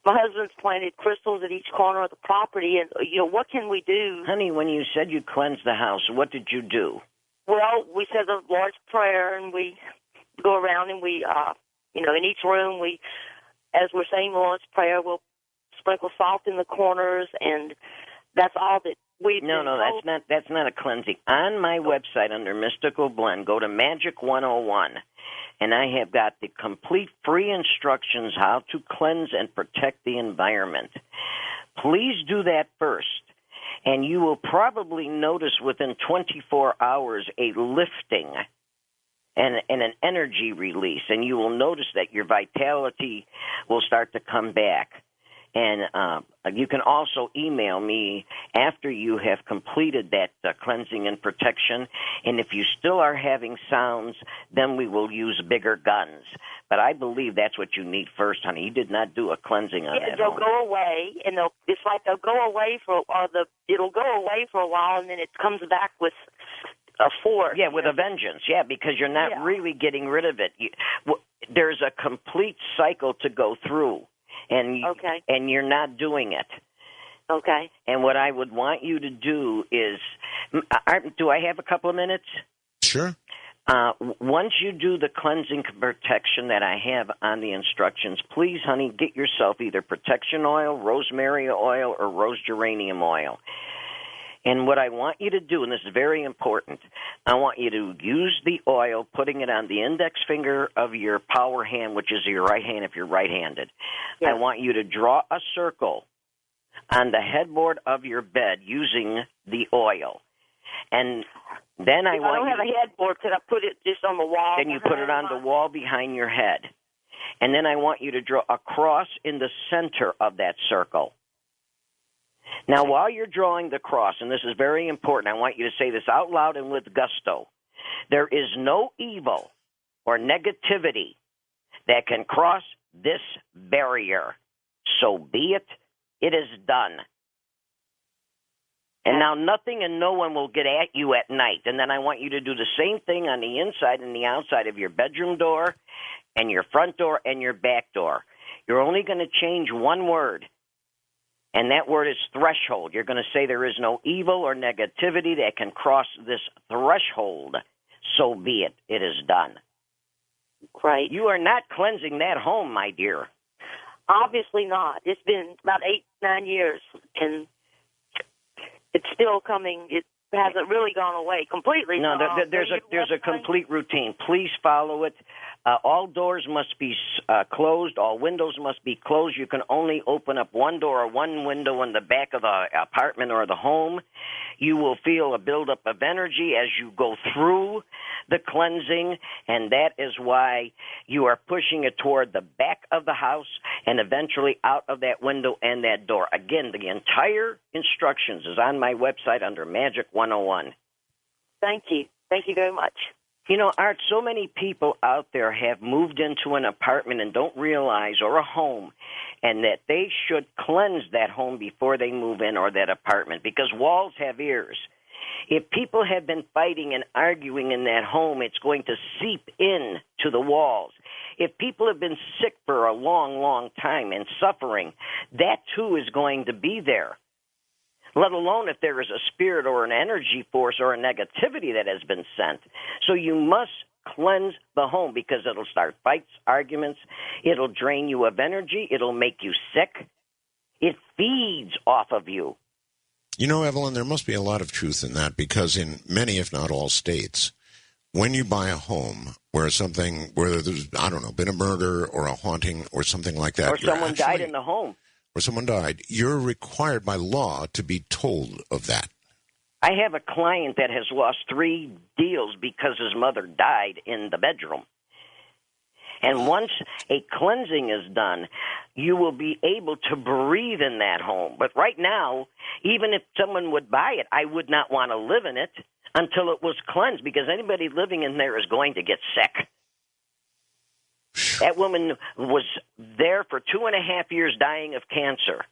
My husband's planted crystals at each corner of the property, and, what can we do? Honey, when you said you cleansed the house, what did you do? Well, we said the Lord's Prayer, and we go around and we, in each room, as we're saying the Lord's Prayer, we'll sprinkle salt in the corners, and that's all that we do. No, that's not a cleansing. On my website under Mystical Blend, go to Magic 101. And I have got the complete free instructions how to cleanse and protect the environment. Please do that first, and you will probably notice within 24 hours a lifting and an energy release, and you will notice that your vitality will start to come back. And you can also email me after you have completed that cleansing and protection. And if you still are having sounds, then we will use bigger guns. But I believe that's what you need first, honey. You did not do a cleansing on that. They'll go away, and it's like they'll go away it'll go away for a while, and then it comes back with a force. Yeah, with a vengeance. Yeah, because you're not really getting rid of it. There's a complete cycle to go through. And you're not doing it. Okay. And what I would want you to do is, do I have a couple of minutes? Sure. Once you do the cleansing protection that I have on the instructions, please, honey, get yourself either protection oil, rosemary oil, or rose geranium oil. And what I want you to do, and this is very important, I want you to use the oil, putting it on the index finger of your power hand, which is your right hand if you're right-handed. Yes. I want you to draw a circle on the headboard of your bed using the oil. And then I don't have a headboard. Could I put it just on the wall? Then you put it on the wall behind your head. And then I want you to draw a cross in the center of that circle. Now, while you're drawing the cross, and this is very important, I want you to say this out loud and with gusto. There is no evil or negativity that can cross this barrier. So be it. It is done. And now nothing and no one will get at you at night. And then I want you to do the same thing on the inside and the outside of your bedroom door and your front door and your back door. You're only going to change one word. And that word is threshold. You're going to say there is no evil or negativity that can cross this threshold. So be it. It is done. Right. You are not cleansing that home, my dear. Obviously not. It's been about 8-9 years, and it's still coming. It hasn't really gone away completely. No, there's a complete routine. Please follow it. All doors must be closed. All windows must be closed. You can only open up one door or one window in the back of the apartment or the home. You will feel a buildup of energy as you go through the cleansing, and that is why you are pushing it toward the back of the house and eventually out of that window and that door. Again, the entire instructions is on my website under Magic 101. Thank you. Thank you very much. You know, Art, so many people out there have moved into an apartment and don't realize, or a home, and that they should cleanse that home before they move in, or that apartment, because walls have ears. If people have been fighting and arguing in that home, it's going to seep in to the walls. If people have been sick for a long, long time and suffering, that too is going to be there. Let alone if there is a spirit or an energy force or a negativity that has been sent. So you must cleanse the home, because it'll start fights, arguments. It'll drain you of energy. It'll make you sick. It feeds off of you. You know, Evelyn, there must be a lot of truth in that, because in many, if not all states, when you buy a home where there's, I don't know, been a murder or a haunting or something like that. Or someone died in the home. Or someone died, you're required by law to be told of that. I have a client that has lost 3 deals because his mother died in the bedroom. And once a cleansing is done, you will be able to breathe in that home. But right now, even if someone would buy it, I would not want to live in it until it was cleansed, because anybody living in there is going to get sick. That woman was there for 2.5 years dying of cancer.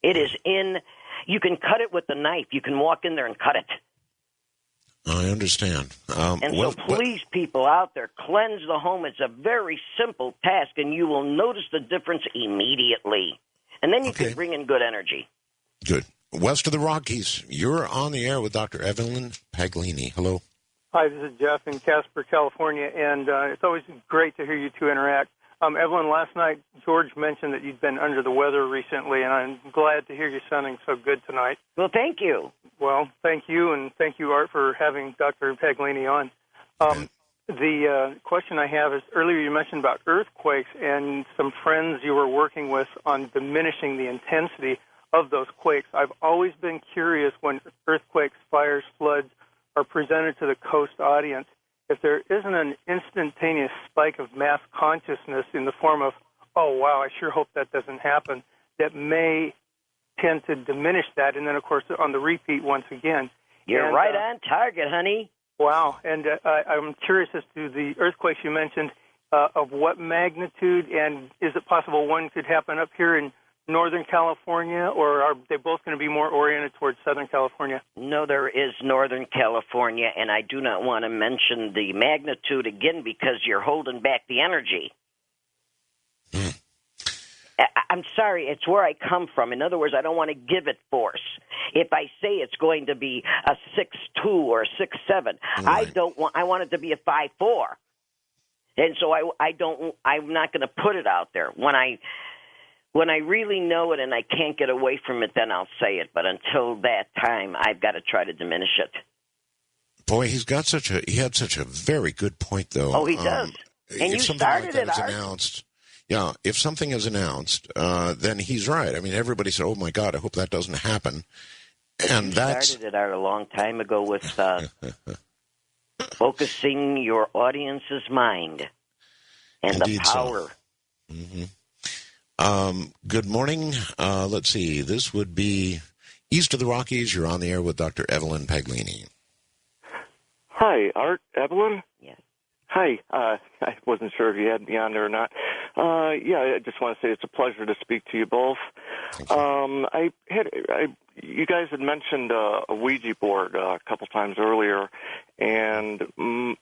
It is you can cut it with a knife. You can walk in there and cut it. I understand. So please, people out there, cleanse the home. It's a very simple task, and you will notice the difference immediately. And then you can bring in good energy. Good. West of the Rockies, you're on the air with Dr. Evelyn Paglini. Hello. Hi, this is Jeff in Casper, California, and it's always great to hear you two interact. Evelyn, last night George mentioned that you'd been under the weather recently, and I'm glad to hear you sounding so good tonight. Well, thank you. Well, thank you, and thank you, Art, for having Dr. Paglini on. The question I have is, earlier you mentioned about earthquakes and some friends you were working with on diminishing the intensity of those quakes. I've always been curious when earthquakes, fires, floods are presented to the coast audience, if there isn't an instantaneous spike of mass consciousness in the form of, oh, wow, I sure hope that doesn't happen, that may tend to diminish that. And then, of course, on the repeat once again. You're right on target, honey. Wow. And I'm curious as to the earthquakes you mentioned, of what magnitude, and is it possible one could happen up here in Northern California, or are they both going to be more oriented towards Southern California? No, there is Northern California, and I do not want to mention the magnitude again because you're holding back the energy. I'm sorry, it's where I come from. In other words, I don't want to give it force. If I say it's going to be a 6.2 or a 6.7, right. I want it to be a 5.4. And so I'm not going to put it out there. When I really know it and I can't get away from it, then I'll say it. But until that time, I've got to try to diminish it. Boy, he had such a very good point, though. Oh, he does. And you started it, Art. Yeah, if something is announced, then he's right. I mean, everybody said, oh, my God, I hope that doesn't happen. And that's started it, Art, a long time ago with focusing your audience's mind and Indeed the power. So. Mm-hmm. Good morning. Let's see. This would be east of the Rockies. You're on the air with Dr. Evelyn Paglini. Hi, Art, Evelyn? Yes. Hi. I wasn't sure if you had me on there or not. I just want to say it's a pleasure to speak to you both. You guys had mentioned a Ouija board a couple times earlier, and you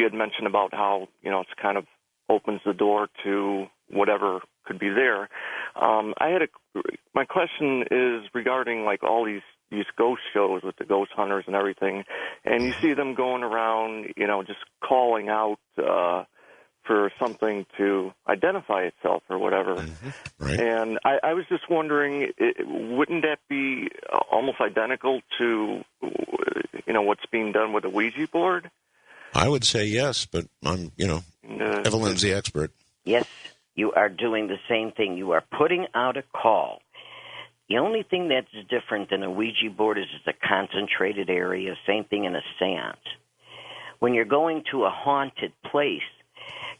had mentioned about how, it's kind of opens the door to whatever could be there. My question is regarding like all these ghost shows with the ghost hunters and everything, and you see them going around, just calling out for something to identify itself or whatever. Mm-hmm. Right. And I was just wondering, wouldn't that be almost identical to, what's being done with the Ouija board? I would say yes, but I'm, Evelyn's the expert. Yes, you are doing the same thing. You are putting out a call. The only thing that's different than a Ouija board is it's a concentrated area. Same thing in a seance. When you're going to a haunted place,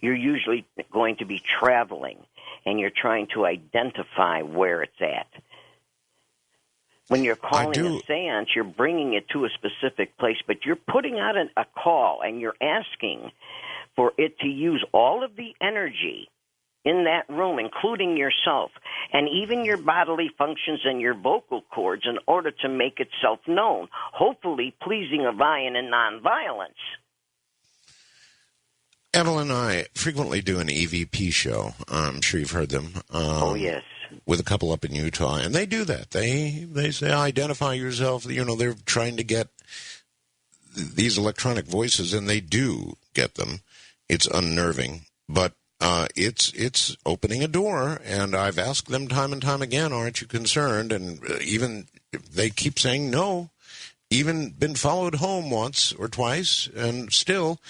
you're usually going to be traveling, and you're trying to identify where it's at. When you're calling a seance, you're bringing it to a specific place, but you're putting out a call, and you're asking for it to use all of the energy in that room, including yourself, and even your bodily functions and your vocal cords in order to make itself known, hopefully pleasing Avian and nonviolence. Evelyn and I frequently do an EVP show. I'm sure you've heard them. Oh, yes. With a couple up in Utah, and they do that. They say, identify yourself. You know, they're trying to get these electronic voices, and they do get them. It's unnerving, but it's opening a door, and I've asked them time and time again, aren't you concerned? And even they keep saying no, even been followed home once or twice, and still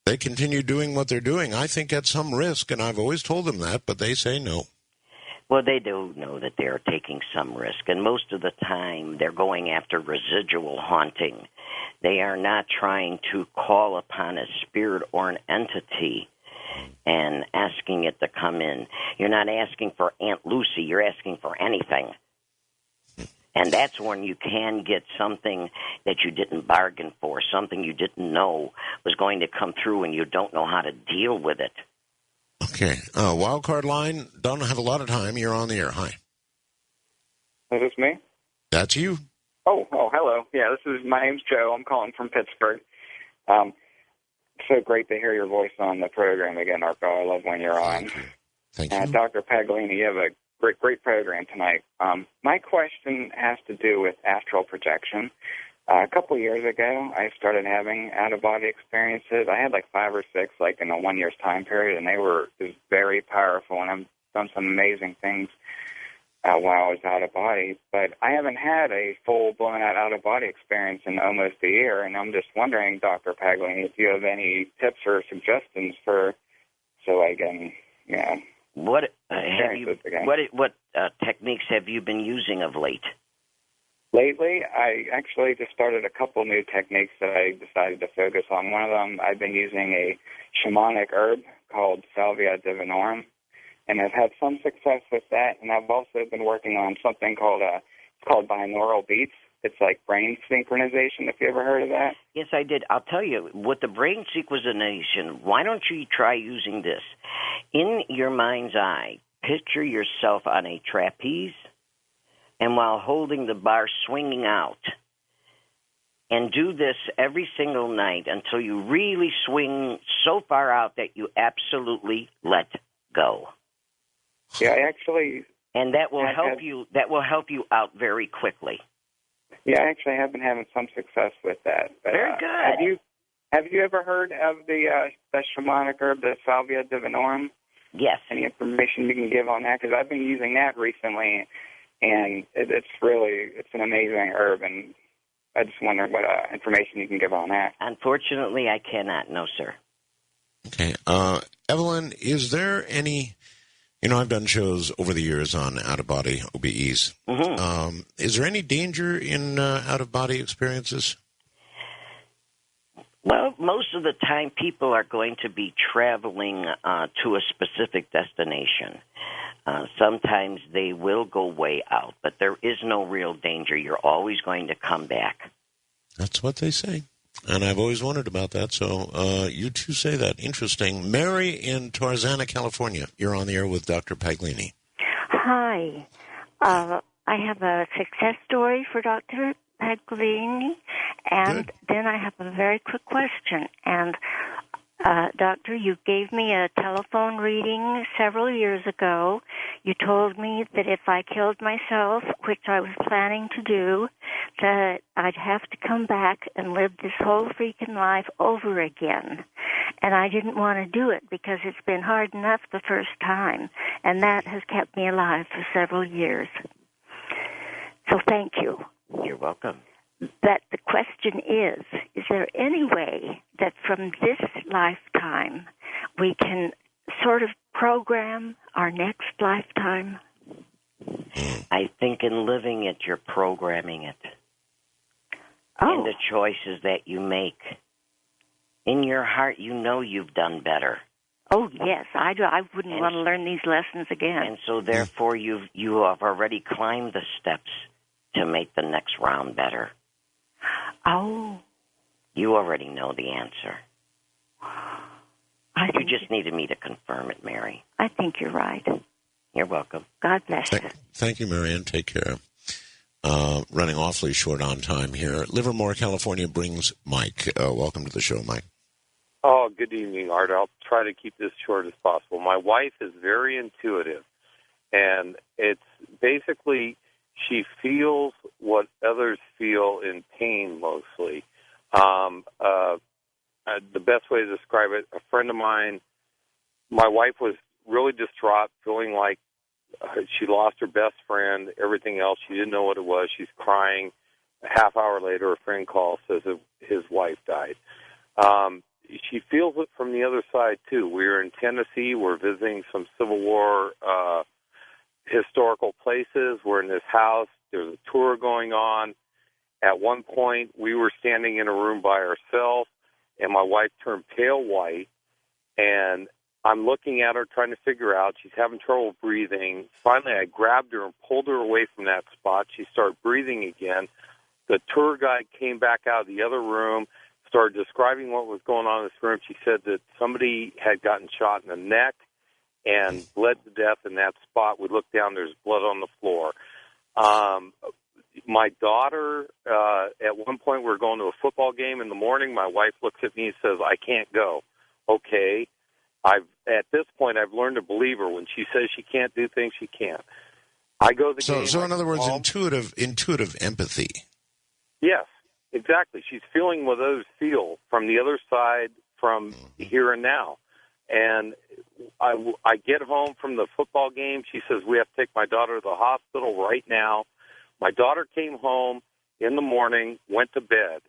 they continue doing what they're doing. I think at some risk, and I've always told them that, but they say no. Well, they do know that they're taking some risk, and most of the time they're going after residual haunting. They are not trying to call upon a spirit or an entity and asking it to come in. You're not asking for Aunt Lucy. You're asking for anything. And that's when you can get something that you didn't bargain for, something you didn't know was going to come through and you don't know how to deal with it. Okay. Wildcard line, don't have a lot of time. You're on the air. Hi. Is this me? That's you. Oh, hello. Yeah, my name's Joe. I'm calling from Pittsburgh. So great to hear your voice on the program again, Arco. I love when you're on. Thank you. Dr. Paglini, you have a great program tonight. My question has to do with astral projection. A couple years ago, I started having out-of-body experiences. I had like 5 or 6, like in a 1 year's time period, and they were just very powerful, and I've done some amazing things while I was out-of-body. But I haven't had a full-blown out-of-body experience in almost a year, and I'm just wondering, Dr. Paglini, if you have any tips or suggestions so I can, What techniques have you been using of late? Lately, I actually just started a couple new techniques that I decided to focus on. One of them, I've been using a shamanic herb called Salvia divinorum, and I've had some success with that. And I've also been working on something called binaural beats. It's like brain synchronization, if you ever heard of that. Yes, I did. I'll tell you, with the brain synchronization, why don't you try using this? In your mind's eye, picture yourself on a trapeze, and while holding the bar swinging out. And do this every single night until you really swing so far out that you absolutely let go. Yeah, I actually... And that will help you. That will help you out very quickly. Yeah, I actually have been having some success with that. But, very good. Have you ever heard of the shamanic herb, the Salvia divinorum? Yes. Any information you can give on that? Because I've been using that recently, and it's an amazing herb, and I just wonder what information you can give on that. Unfortunately, I cannot. No, sir. Okay. Evelyn, is there any... I've done shows over the years on out-of-body OBEs. Mm-hmm. Is there any danger in out-of-body experiences? Well, most of the time people are going to be traveling to a specific destination. Sometimes they will go way out, but there is no real danger. You're always going to come back. That's what they say. And I've always wondered about that, so you two say that. Interesting. Mary in Tarzana, California. You're on the air with Dr. Paglini. Hi. I have a success story for Dr. Paglini, and then I have a very quick question. And, Doctor, you gave me a telephone reading several years ago. You told me that if I killed myself, which I was planning to do, that I'd have to come back and live this whole freaking life over again. And I didn't want to do it because it's been hard enough the first time, and that has kept me alive for several years. So thank you. You're welcome. But the question is there any way that from this lifetime we can sort of program our next lifetime? I think in living it, you're programming it. Oh. In the choices that you make. In your heart, you know you've done better. Oh, yes, I do. I wouldn't want to learn these lessons again. And so, therefore, you have already climbed the steps to make the next round better. Oh. You already know the answer. You just needed me to confirm it, Mary. I think you're right. You're welcome. God bless you. Thank you, Marianne. Take care. Running awfully short on time here. Livermore, California brings Mike. Welcome to the show, Mike. Oh, good evening, Art. I'll try to keep this short as possible. My wife is very intuitive, and it's basically she feels what others feel in pain mostly. The best way to describe it, a friend of mine, my wife was really distraught, feeling like she lost her best friend, everything else. She didn't know what it was. She's crying. A half hour later, a friend calls, says his wife died. She feels it from the other side, too. We're in Tennessee. We're visiting some Civil War historical places. We're in this house. There's a tour going on. At one point, we were standing in a room by ourselves, and my wife turned pale white, and I'm looking at her, trying to figure out. She's having trouble breathing. Finally, I grabbed her and pulled her away from that spot. She started breathing again. The tour guide came back out of the other room, started describing what was going on in this room. She said that somebody had gotten shot in the neck and bled to death in that spot. We looked down, there's blood on the floor. My daughter, at one point we were going to a football game in the morning. My wife looks at me and says, I can't go. Okay. At this point, I've learned to believe her. When she says she can't do things, she can't. I go to the game. So in other words, intuitive empathy. Yes, exactly. She's feeling what others feel from the other side, from here and now. And I get home from the football game. She says, we have to take my daughter to the hospital right now. My daughter came home in the morning, went to bed.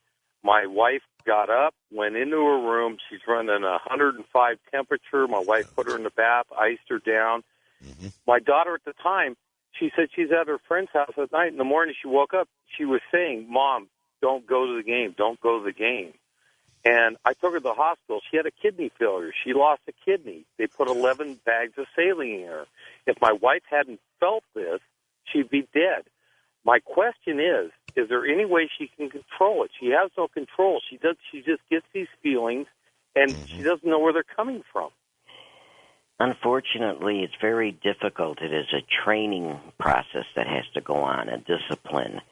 My wife got up, went into her room. She's running 105 temperature. My wife put her in the bath, iced her down. Mm-hmm. My daughter at the time, she said she's at her friend's house at night. In the morning, she woke up. She was saying, Mom, don't go to the game. Don't go to the game. And I took her to the hospital. She had a kidney failure. She lost a kidney. They put 11 bags of saline in her. If my wife hadn't felt this, she'd be dead. My question is there any way she can control it? She has no control. She just gets these feelings, and she doesn't know where they're coming from. Unfortunately, it's very difficult. It is a training process that has to go on, a discipline.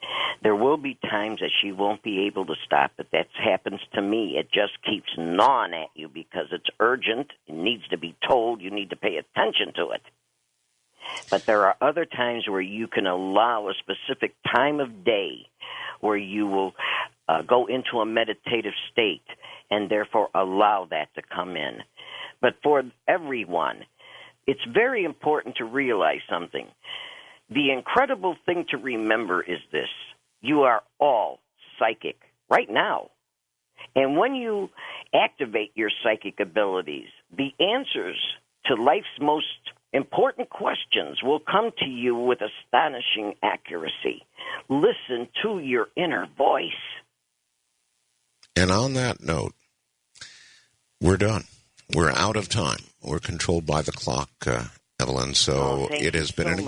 There will be times that she won't be able to stop it. That happens to me. It just keeps gnawing at you because it's urgent. It needs to be told. You need to pay attention to it. But there are other times where you can allow a specific time of day where you will go into a meditative state and therefore allow that to come in. But for everyone, it's very important to realize something. The incredible thing to remember is this. You are all psychic right now. And when you activate your psychic abilities, the answers to life's most important questions will come to you with astonishing accuracy. Listen to your inner voice. And on that note, we're done. We're out of time. We're controlled by the clock, Evelyn. So it has been an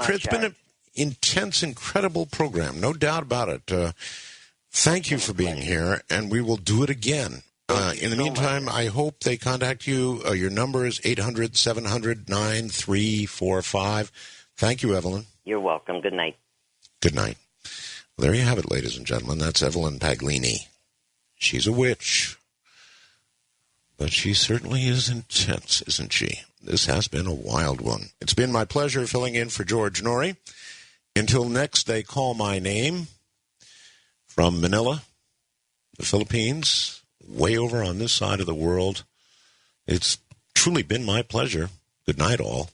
intense, incredible program. No doubt about it. Thank you for being here, and we will do it again. In the meantime, I hope they contact you. Your number is 800-700-9345. Thank you, Evelyn. You're welcome. Good night. Good night. Well, there you have it, ladies and gentlemen. That's Evelyn Paglini. She's a witch, but she certainly is intense, isn't she? This has been a wild one. It's been my pleasure filling in for George Norrie. Until next they call my name, from Manila, the Philippines, way over on this side of the world. It's truly been my pleasure. Good night, all.